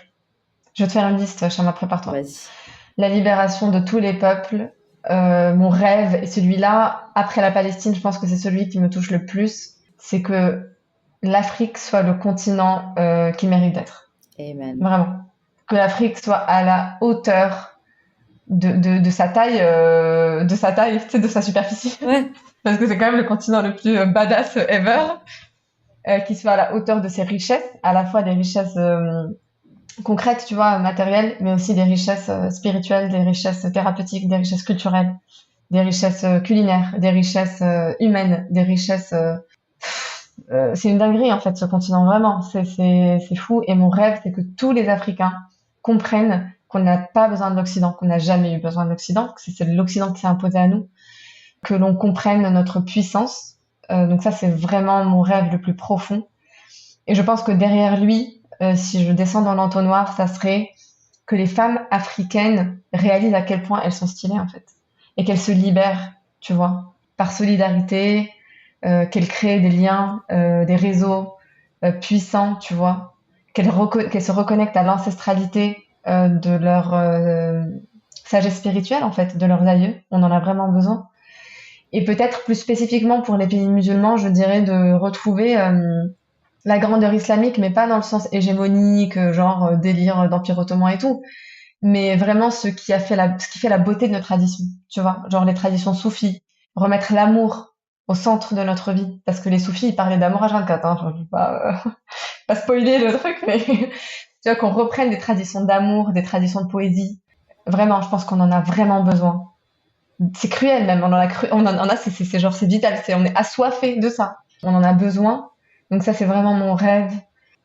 Je vais te faire une liste, Chama, prépare-toi. Vas-y. La libération de tous les peuples, mon rêve, et celui-là, après la Palestine, je pense que c'est celui qui me touche le plus, c'est que l'Afrique soit le continent qui mérite d'être. Amen. Vraiment. Que l'Afrique soit à la hauteur de sa taille, tu sais, de sa superficie. Ouais. Parce que c'est quand même le continent le plus badass ever, qui soit à la hauteur de ses richesses, à la fois des richesses concrètes, tu vois, matérielles, mais aussi des richesses spirituelles, des richesses thérapeutiques, des richesses culturelles, des richesses culinaires, des richesses humaines, des richesses... c'est une dinguerie, en fait, ce continent, vraiment. C'est fou. Et mon rêve, c'est que tous les Africains comprennent qu'on n'a pas besoin de l'Occident, qu'on n'a jamais eu besoin de l'Occident, que c'est l'Occident qui s'est imposé à nous, que l'on comprenne notre puissance, Donc ça, c'est vraiment mon rêve le plus profond. Et je pense que derrière lui, si je descends dans l'entonnoir, ça serait que les femmes africaines réalisent à quel point elles sont stylées en fait, et qu'elles se libèrent, tu vois, par solidarité, qu'elles créent des liens, des réseaux puissants, tu vois, qu'elles se reconnectent à l'ancestralité de leur sagesse spirituelle en fait, de leurs aïeux. On en a vraiment besoin. Et peut-être plus spécifiquement pour les pays musulmans, je dirais de retrouver la grandeur islamique, mais pas dans le sens hégémonique, genre délire d'Empire ottoman et tout, mais vraiment ce qui fait la beauté de nos traditions, tu vois, genre les traditions soufis, remettre l'amour au centre de notre vie, parce que les soufis, ils parlaient d'amour H24, hein, je veux pas spoiler le truc, mais tu vois, qu'on reprenne des traditions d'amour, des traditions de poésie, vraiment, je pense qu'on en a vraiment besoin. C'est cruel même, c'est genre, c'est vital, on est assoiffé de ça, on en a besoin, donc ça, c'est vraiment mon rêve.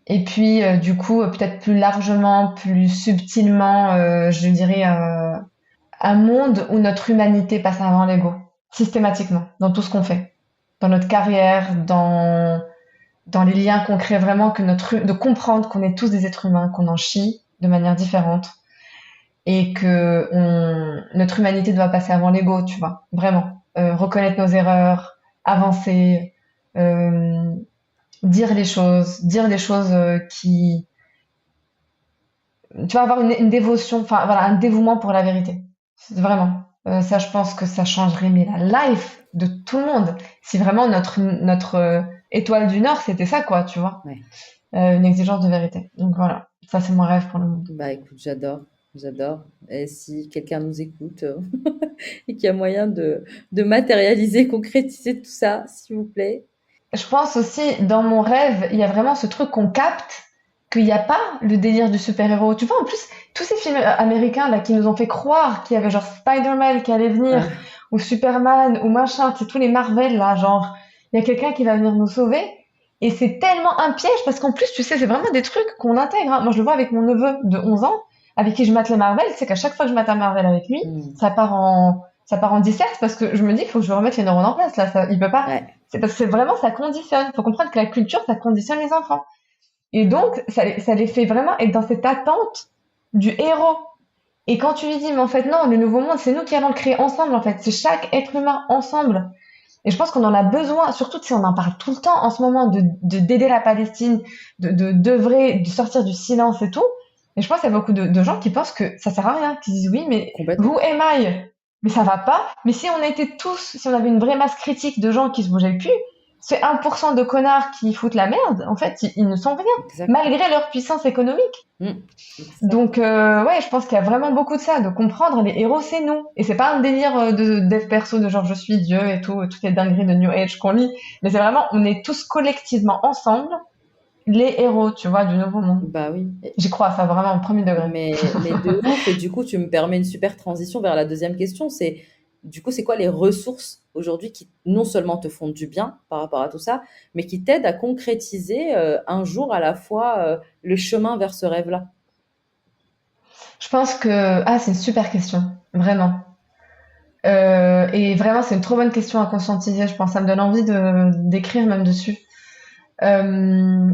Et puis, du coup, peut-être plus largement, plus subtilement, je dirais un monde où notre humanité passe avant l'ego, systématiquement, dans tout ce qu'on fait, dans notre carrière, dans les liens qu'on crée vraiment, de comprendre qu'on est tous des êtres humains, qu'on en chie de manière différente, et que notre humanité doit passer avant l'ego, tu vois, vraiment. Reconnaître nos erreurs, avancer, euh, dire des choses qui, tu vas avoir une dévotion, enfin voilà, un dévouement pour la vérité. Vraiment. Ça, je pense que ça changerait mais la life de tout le monde. Si vraiment notre étoile du Nord, c'était ça, quoi, tu vois. Ouais. Une exigence de vérité. Donc voilà, ça c'est mon rêve pour le moment. Bah écoute, j'adore. Et si quelqu'un nous écoute et qu'il y a moyen de matérialiser, concrétiser tout ça, s'il vous plaît. Je pense aussi, dans mon rêve, il y a vraiment ce truc qu'on capte, qu'il n'y a pas le délire du super-héros. Tu vois, en plus, tous ces films américains là qui nous ont fait croire qu'il y avait genre Spider-Man qui allait venir, Ouais. ou Superman, ou machin, c'est tous les Marvel là, genre, il y a quelqu'un qui va venir nous sauver. Et c'est tellement un piège parce qu'en plus, tu sais, c'est vraiment des trucs qu'on intègre, hein. Moi, je le vois avec mon neveu de 11 ans, avec qui je mate les Marvel. C'est qu'à chaque fois que je mate un Marvel avec lui, Mm. ça part en dissert parce que je me dis qu'il faut que je remette les neurones en place là. Il peut pas. Ouais. C'est parce que c'est vraiment, ça conditionne. Faut comprendre que la culture, ça conditionne les enfants. Et donc, ça les fait vraiment être dans cette attente du héros. Et quand tu lui dis, mais en fait, non, le nouveau monde, c'est nous qui allons le créer ensemble, en fait. C'est chaque être humain ensemble. Et je pense qu'on en a besoin, surtout si on en parle tout le temps en ce moment, d'aider la Palestine, d'œuvrer, de sortir du silence et tout. Et je pense qu'il y a beaucoup de gens qui pensent que ça sert à rien, qui disent oui, mais Complètement. vous émaille, mais ça va pas. Mais si on était tous, si on avait une vraie masse critique de gens qui se bougeaient le cul, ces 1% de connards qui foutent la merde, en fait, ils ne sont rien, Exact. malgré leur puissance économique. Mm. Donc, ouais, je pense qu'il y a vraiment beaucoup de ça, de comprendre les héros, c'est nous. Et c'est pas un délire de dev perso de genre je suis Dieu et tout, toutes les dingueries de New Age qu'on lit. Mais c'est vraiment, on est tous collectivement ensemble les héros, tu vois, du nouveau monde. Bah oui. J'y crois, ça vraiment au premier degré. Mais de ouf. Et du coup, tu me permets une super transition vers la deuxième question. Du coup, c'est quoi les ressources aujourd'hui qui non seulement te font du bien par rapport à tout ça, mais qui t'aident à concrétiser un jour à la fois le chemin vers ce rêve-là? Je pense que, c'est une super question, vraiment. Et vraiment, c'est une trop bonne question à conscientiser. Je pense, ça me donne envie d'écrire même dessus.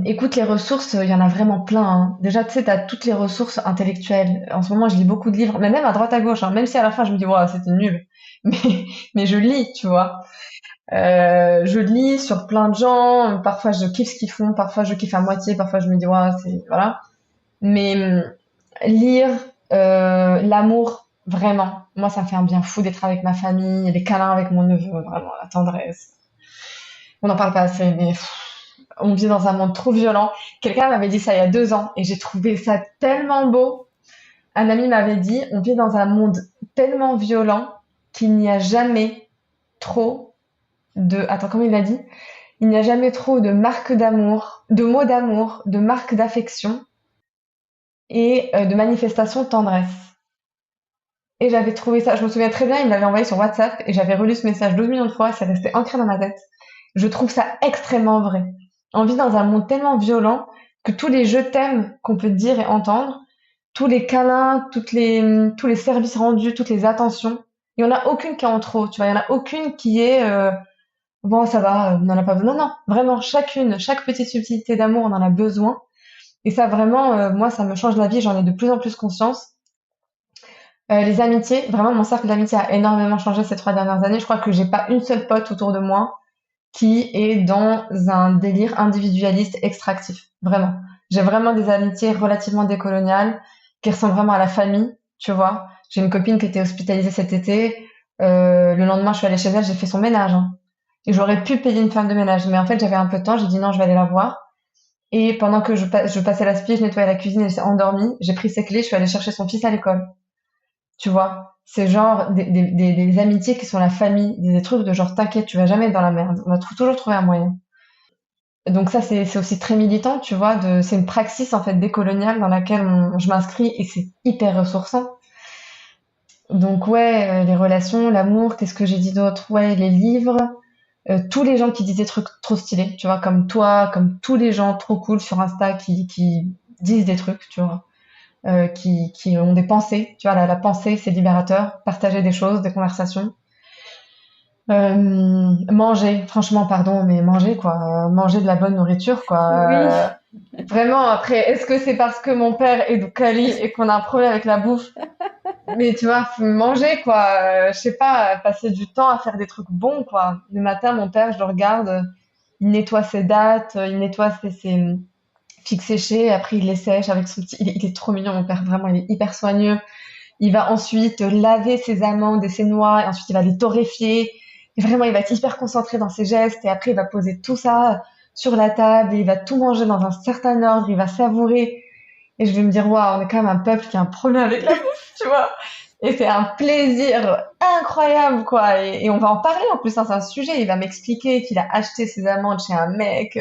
Écoute, les ressources, il y en a vraiment plein, hein. Déjà, tu sais, t'as toutes les ressources intellectuelles. En ce moment, je lis beaucoup de livres, mais même à droite à gauche, hein, même si à la fin, je me dis, wow, c'était nul. Mais, mais je lis, tu vois. Je lis sur plein de gens. Parfois, je kiffe ce qu'ils font. Parfois, je kiffe à moitié. Parfois, je me dis, wow, voilà. Mais lire, l'amour, vraiment. Moi, ça me fait un bien fou d'être avec ma famille, les câlins avec mon neveu, vraiment, la tendresse. On n'en parle pas assez, mais on vit dans un monde trop violent. Quelqu'un m'avait dit ça il y a 2 ans et j'ai trouvé ça tellement beau. Un ami m'avait dit, on vit dans un monde tellement violent qu'il n'y a jamais trop attends, comment il a dit? Il n'y a jamais trop de marques d'amour, de mots d'amour, de marques d'affection et de manifestations de tendresse. Et j'avais trouvé ça, je me souviens très bien, il me l'avait envoyé sur WhatsApp et j'avais relu ce message 12 millions de fois et c'est resté ancré dans ma tête. Je trouve ça extrêmement vrai. On vit dans un monde tellement violent que tous les je t'aime qu'on peut dire et entendre, tous les câlins, tous les services rendus, toutes les attentions, il y en a aucune qui est en trop, tu vois, il y en a aucune qui est bon, ça va, on en a pas besoin. Non, non, vraiment, chaque petite subtilité d'amour, on en a besoin. Et ça, vraiment, moi, ça me change la vie. J'en ai de plus en plus conscience. Les amitiés, vraiment, mon cercle d'amitié a énormément changé ces 3 dernières années. Je crois que j'ai pas une seule pote autour de moi qui est dans un délire individualiste extractif. Vraiment. J'ai vraiment des amitiés relativement décoloniales qui ressemblent vraiment à la famille, tu vois. J'ai une copine qui était hospitalisée cet été. Le lendemain, je suis allée chez elle, j'ai fait son ménage, hein. Et j'aurais pu payer une femme de ménage, mais en fait, j'avais un peu de temps. J'ai dit non, je vais aller la voir. Et pendant que je passais l'aspi, je nettoyais la cuisine, elle s'est endormie. J'ai pris ses clés, je suis allée chercher son fils à l'école. Tu vois, c'est genre des amitiés qui sont la famille, des trucs de genre t'inquiète, tu vas jamais être dans la merde, on va toujours trouver un moyen. Donc ça c'est aussi très militant, tu vois, c'est une praxis en fait décoloniale dans laquelle je m'inscris et c'est hyper ressourçant. Donc ouais, les relations, l'amour, qu'est-ce que j'ai dit d'autre? Ouais, les livres, tous les gens qui disent des trucs trop stylés, tu vois, comme toi, comme tous les gens trop cool sur Insta qui disent des trucs, tu vois. Qui ont des pensées. Tu vois, la pensée, c'est libérateur. Partager des choses, des conversations. Manger, franchement, pardon, mais manger, quoi. Manger de la bonne nourriture, quoi. Oui. Vraiment, après, est-ce que c'est parce que mon père est de Cali et qu'on a un problème avec la bouffe? Mais tu vois, faut manger, quoi. Je sais pas, passer du temps à faire des trucs bons, quoi. Le matin, mon père, je le regarde, il nettoie ses dattes, il nettoie ses figues séchées, après il les sèche avec son petit... Il est trop mignon, mon père, vraiment, il est hyper soigneux. Il va ensuite laver ses amandes et ses noix, et ensuite il va les torréfier. Et vraiment, il va être hyper concentré dans ses gestes, et après il va poser tout ça sur la table, et il va tout manger dans un certain ordre, il va savourer. Et je vais me dire, waouh, on est quand même un peuple qui a un problème avec la bouffe, tu vois. Et c'est un plaisir incroyable, quoi. Et on va en parler en plus, hein, c'est un sujet. Il va m'expliquer qu'il a acheté ses amandes chez un mec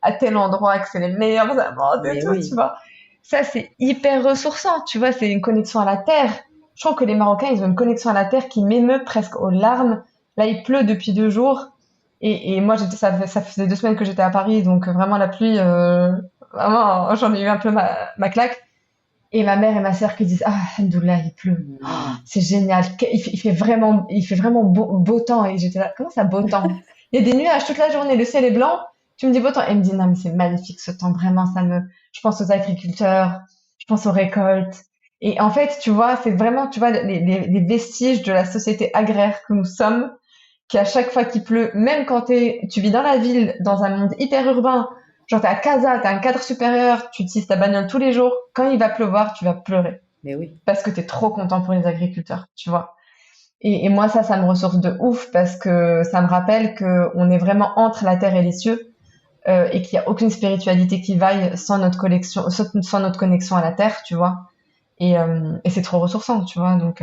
à tel endroit, que c'est les meilleures amandes et Mais tout, tu oui. vois. Ça, c'est hyper ressourçant, tu vois. C'est une connexion à la terre. Je trouve que les Marocains, ils ont une connexion à la terre qui m'émeut presque aux larmes. Là, il pleut depuis 2 jours. Et moi, ça faisait 2 semaines que j'étais à Paris, donc vraiment la pluie, vraiment, j'en ai eu un peu ma claque. Et ma mère et ma sœur qui disent ah Alhamdoulilah il pleut. Oh, Mm. c'est génial, il fait vraiment beau temps. Et j'étais là, comment ça beau temps? Il y a des nuages toute la journée, le ciel est blanc, tu me dis beau temps. Elle me dit non mais c'est magnifique ce temps, vraiment je pense aux agriculteurs, je pense aux récoltes. Et en fait tu vois c'est vraiment tu vois les vestiges de la société agraire que nous sommes, qui à chaque fois qu'il pleut, même quand tu vis dans la ville, dans un monde hyper urbain, genre t'es à Casa, t'as un cadre supérieur, tu utilises ta bagnole tous les jours, quand il va pleuvoir, tu vas pleurer. Mais oui. Parce que t'es trop content pour les agriculteurs, tu vois. Et moi, ça me ressource de ouf parce que ça me rappelle que on est vraiment entre la terre et les cieux, et qu'il y a aucune spiritualité qui vaille sans notre connexion à la terre, tu vois. Et c'est trop ressourçant, tu vois. Donc,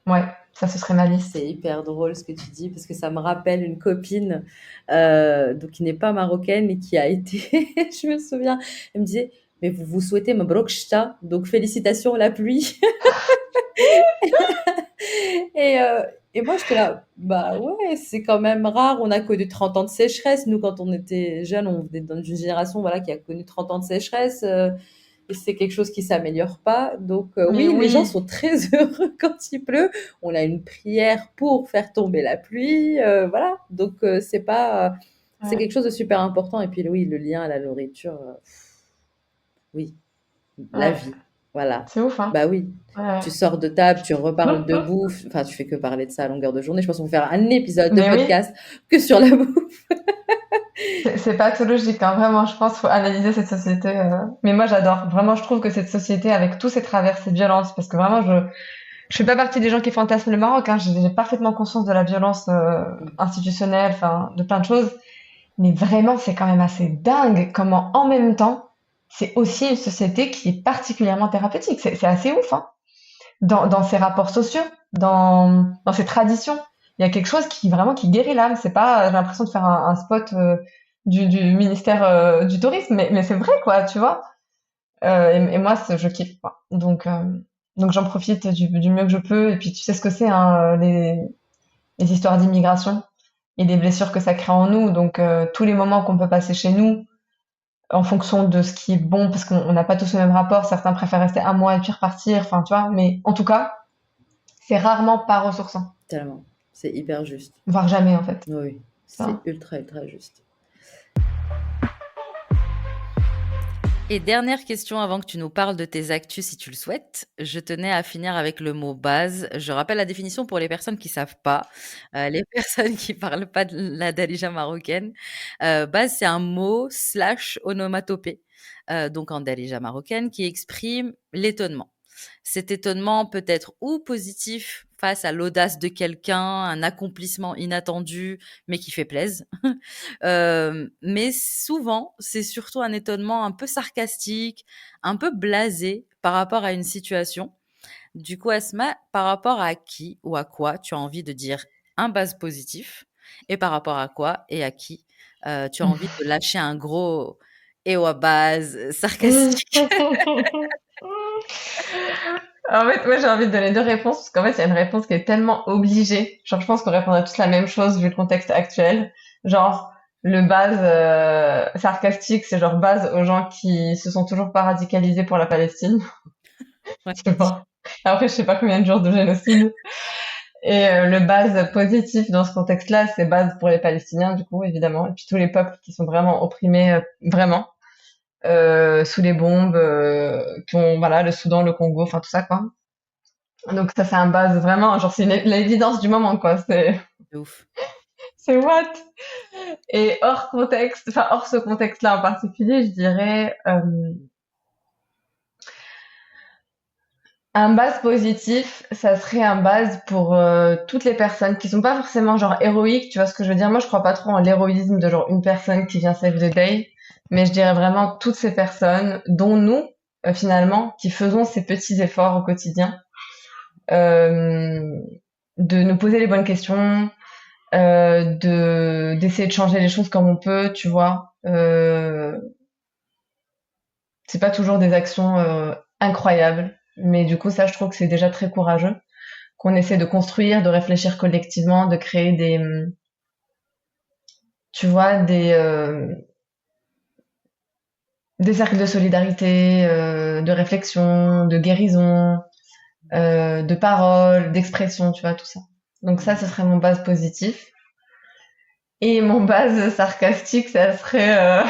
ouais, ça, ce serait ma liste. C'est hyper drôle ce que tu dis parce que ça me rappelle une copine donc qui n'est pas marocaine et qui a été, je me souviens, elle me disait, mais vous souhaitez Mabrouk Shta, donc félicitations la pluie. Et, euh, et moi j'étais là, bah ouais, c'est quand même rare, on a connu 30 ans de sécheresse. Nous, quand on était jeunes, on venait dans une génération voilà, qui a connu 30 ans de sécheresse. Et c'est quelque chose qui s'améliore pas. Donc Mais oui, les gens oui, sont très heureux quand il pleut. On a une prière pour faire tomber la pluie, voilà. Donc c'est pas, c'est ouais, quelque chose de super important. Et puis oui, le lien à la nourriture, oui, la ouais. vie, voilà. C'est ouf, hein. Bah oui, Ouais. tu sors de table, tu reparles de bouffe. Enfin, tu fais que parler de ça à longueur de journée. Je pense qu'on va faire un épisode de Mais oui, podcast que sur la bouffe. c'est pathologique, hein. Vraiment, je pense qu'il faut analyser cette société. Mais moi, j'adore. Vraiment, je trouve que cette société, avec tous ses travers, ses violences, parce que vraiment, je fais pas partie des gens qui fantasment le Maroc, hein. J'ai parfaitement conscience de la violence institutionnelle, enfin, de plein de choses. Mais vraiment, c'est quand même assez dingue comment, en même temps, c'est aussi une société qui est particulièrement thérapeutique. C'est assez ouf, hein. Dans ses rapports sociaux, dans ses traditions. Il y a quelque chose qui guérit l'âme. C'est pas, j'ai l'impression de faire un spot du ministère du tourisme, mais c'est vrai, quoi, tu vois. Et moi, je kiffe, quoi. Donc j'en profite du mieux que je peux. Et puis, tu sais ce que c'est, hein, les histoires d'immigration et des blessures que ça crée en nous. Donc, tous les moments qu'on peut passer chez nous, en fonction de ce qui est bon, parce qu'on n'a pas tous le même rapport. Certains préfèrent rester un mois et puis repartir. Enfin, tu vois. Mais en tout cas, c'est rarement pas ressourçant, Tellement, c'est hyper juste. voire jamais en fait. Oui. C'est ultra, ultra juste. Et dernière question avant que tu nous parles de tes actus si tu le souhaites. Je tenais à finir avec le mot base. Je rappelle la définition pour les personnes qui savent pas, les personnes qui parlent pas de la Darija marocaine. Base, c'est un mot / onomatopée, donc en Darija marocaine, qui exprime l'étonnement. Cet étonnement peut être ou positif face à l'audace de quelqu'un, un accomplissement inattendu, mais qui fait plaisir. Mais souvent, c'est surtout un étonnement un peu sarcastique, un peu blasé par rapport à une situation. Du coup, Asma, par rapport à qui ou à quoi tu as envie de dire un buzz positif et par rapport à quoi et à qui tu as envie de lâcher un gros et ou à base sarcastique. En fait, moi, j'ai envie de donner deux réponses, parce qu'en fait, il y a une réponse qui est tellement obligée. Genre, je pense qu'on répondrait tous la même chose vu le contexte actuel. Genre, le base sarcastique, c'est genre base aux gens qui se sont toujours pas radicalisés pour la Palestine. Ouais. Tu vois. Après, je sais pas combien de jours de génocide. Et le base positif dans ce contexte-là, c'est base pour les Palestiniens, du coup, évidemment. Et puis tous les peuples qui sont vraiment opprimés, vraiment. Sous les bombes, qui ont, voilà, le Soudan, le Congo, enfin tout ça, quoi. Donc ça, c'est un base vraiment, genre c'est l'évidence du moment, quoi. C'est ouf. C'est what? Et hors contexte, enfin hors ce contexte-là en particulier, je dirais un base positif, ça serait un base pour toutes les personnes qui sont pas forcément genre héroïques, tu vois ce que je veux dire? Moi, je crois pas trop en l'héroïsme de genre une personne qui vient save the day, mais je dirais vraiment toutes ces personnes, dont nous, finalement, qui faisons ces petits efforts au quotidien, de nous poser les bonnes questions, d'essayer de changer les choses comme on peut, tu vois. C'est pas toujours des actions incroyables, mais du coup, ça, je trouve que c'est déjà très courageux, qu'on essaie de construire, de réfléchir collectivement, de créer des, tu vois, des cercles de solidarité, de réflexion, de guérison, de parole, d'expression, tu vois, tout ça. Donc ça, ce serait mon base positif. Et mon base sarcastique, ça serait,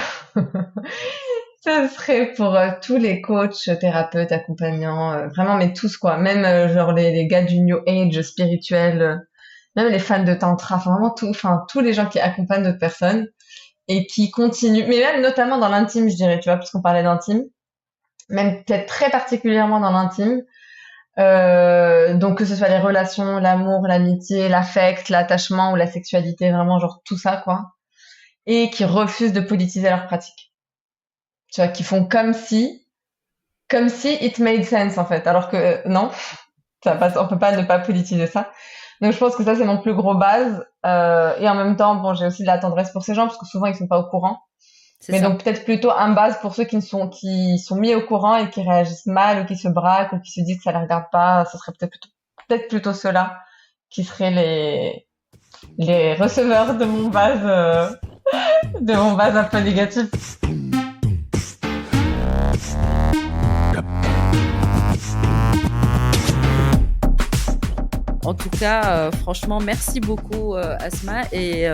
ça serait pour tous les coachs, thérapeutes, accompagnants, vraiment, mais tous quoi. Même genre les gars du New Age spirituel, même les fans de tantra, enfin vraiment tout, enfin tous les gens qui accompagnent d'autres personnes et qui continuent, mais même notamment dans l'intime, je dirais, tu vois, puisqu'on parlait d'intime, même peut-être très particulièrement dans l'intime. Donc que ce soit les relations, l'amour, l'amitié, l'affect, l'attachement ou la sexualité, vraiment genre tout ça quoi, et qui refusent de politiser leur pratique. Tu vois, qui font comme si it made sense en fait, alors que non, ça passe, on peut pas ne pas politiser ça. Donc je pense que ça c'est mon plus gros base, et en même temps bon j'ai aussi de la tendresse pour ces gens parce que souvent ils sont pas au courant. Mais ça. donc peut-être plutôt un base pour ceux qui sont mis au courant et qui réagissent mal ou qui se braquent ou qui se disent que ça les regarde pas, ce serait peut-être plutôt ceux-là qui seraient les receveurs de mon base un peu négatif. En tout cas, franchement, merci beaucoup Asma. Et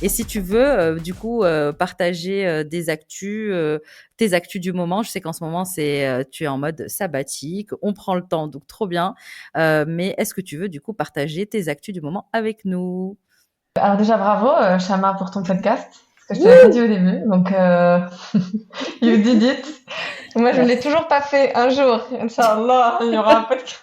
si tu veux, du coup, partager tes actus du moment. Je sais qu'en ce moment, tu es en mode sabbatique. On prend le temps, donc trop bien. Mais est-ce que tu veux du coup partager tes actus du moment avec nous? Alors déjà bravo Chama pour ton podcast, parce que je te l'ai pas dit au début, donc you did it. Moi je ne l'ai toujours pas fait. Un jour, Inch'Allah, il y aura un podcast.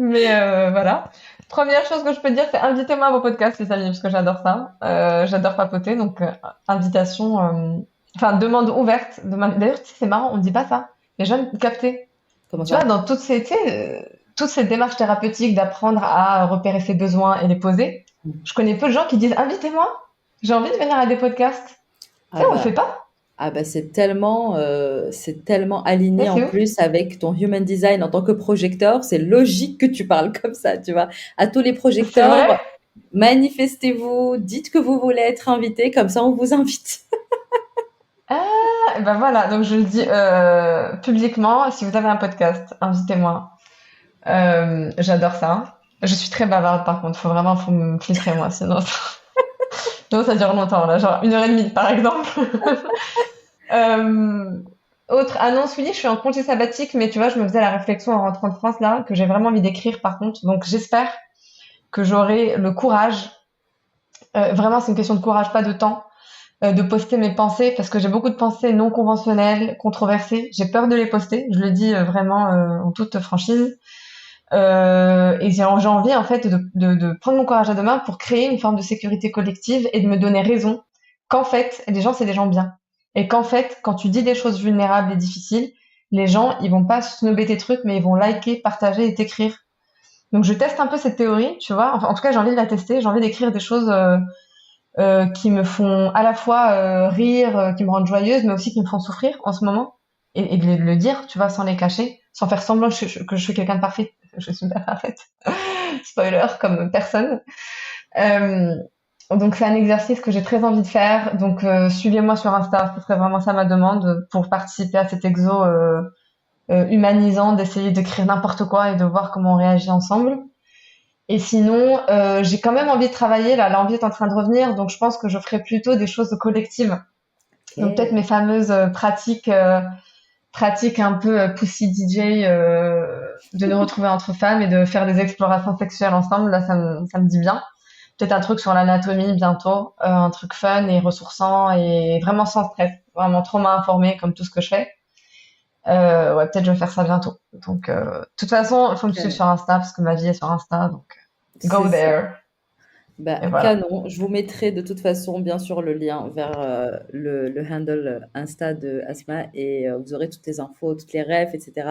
Mais voilà. Première chose que je peux dire, c'est invitez-moi à vos podcasts, les amis, parce que j'adore ça. J'adore papoter, donc invitation, enfin demande ouverte. D'ailleurs, tu sais, c'est marrant, on dit pas ça. Les gens captés. Comment Tu ça? vois, dans toutes ces, tu sais, toutes ces démarches thérapeutiques d'apprendre à repérer ses besoins et les poser, je connais peu de gens qui disent invitez-moi, j'ai envie de venir à des podcasts. Tu sais, on le fait pas. Ah bah c'est tellement aligné Ouais, en c'est ouf. plus avec ton human design en tant que projecteur. C'est logique que tu parles comme ça, tu vois. À tous les C'est vrai. projecteurs, manifestez-vous, dites que vous voulez être invité, comme ça on vous invite. Ah, et ben voilà, donc je le dis publiquement, si vous avez un podcast, invitez-moi. J'adore ça. Je suis très bavarde par contre, faut me filtrer moi, sinon. Non, ça dure longtemps, là, genre 1 heure et demie, par exemple. Euh, Autre annonce, oui, je suis en congé sabbatique, mais tu vois, je me faisais la réflexion en rentrant de France, là, que j'ai vraiment envie d'écrire, par contre. Donc, j'espère que j'aurai le courage, vraiment, c'est une question de courage, pas de temps, de poster mes pensées, parce que j'ai beaucoup de pensées non conventionnelles, controversées. J'ai peur de les poster, je le dis vraiment en toute franchise. Et j'ai envie en fait de prendre mon courage à deux mains pour créer une forme de sécurité collective et de me donner raison qu'en fait les gens c'est des gens bien et qu'en fait quand tu dis des choses vulnérables et difficiles, les gens ils vont pas snobber tes trucs mais ils vont liker, partager et t'écrire. Donc je teste un peu cette théorie, tu vois. Enfin, en tout cas j'ai envie de la tester, j'ai envie d'écrire des choses qui me font à la fois rire, qui me rendent joyeuse, mais aussi qui me font souffrir en ce moment et de le dire, tu vois, sans les cacher, sans faire semblant que je suis quelqu'un de parfait. Je suis pas parfaite. Spoiler, comme personne. Euh, donc c'est un exercice que j'ai très envie de faire. Donc suivez-moi sur Insta, ce serait vraiment ça ma demande pour participer à cet exo humanisant, d'essayer d'écrire n'importe quoi et de voir comment on réagit ensemble. Et sinon, j'ai quand même envie de travailler. Là, l'envie est en train de revenir, donc je pense que je ferai plutôt des choses collectives. Donc peut-être mes fameuses pratiques un peu pussy DJ, de nous retrouver entre femmes et de faire des explorations sexuelles ensemble. Là, ça me dit bien. Peut-être un truc sur l'anatomie bientôt, un truc fun et ressourçant et vraiment sans stress, vraiment trop informé comme tout ce que je fais. Ouais, peut-être je vais faire ça bientôt. Donc, de toute façon, il faut me suivre sur Insta parce que ma vie est sur Insta, donc go C'est ça. there. Bah, Et voilà. canon. Je vous mettrai de toute façon, bien sûr, le lien vers le handle Insta de Asma et vous aurez toutes les infos, toutes les refs, etc.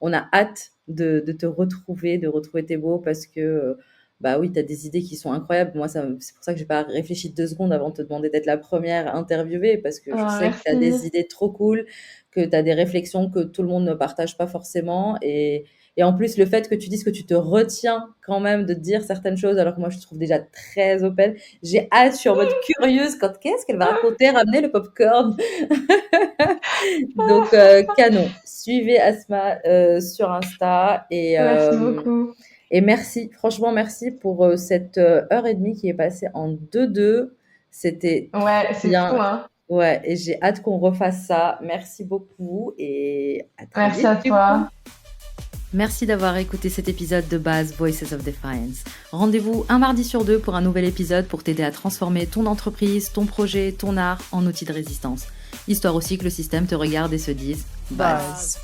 On a hâte de te retrouver, de retrouver tes mots parce que, bah oui, tu as des idées qui sont incroyables. Moi, c'est pour ça que j'ai pas réfléchi 2 secondes avant de te demander d'être la première interviewée parce que je sais que tu as des Merci. idées trop cool, que tu as des réflexions que tout le monde ne partage pas forcément et en plus, le fait que tu dises que tu te retiens quand même de dire certaines choses, alors que moi, je te trouve déjà très open. J'ai hâte, je suis en mode curieuse. Qu'est-ce qu'elle va raconter, ramener le popcorn. Donc, canon. Suivez Asma sur Insta Merci beaucoup. et merci, franchement, merci pour cette heure et demie qui est passée en 2-2. C'était trop Ouais, c'est fou, bien. hein. Ouais, et j'ai hâte qu'on refasse ça. Merci beaucoup et à très Merci vite à du coup. toi. Merci d'avoir écouté cet épisode de Base Voices of Defiance. Rendez-vous un mardi sur 2 pour un nouvel épisode pour t'aider à transformer ton entreprise, ton projet, ton art en outil de résistance. Histoire aussi que le système te regarde et se dise Base.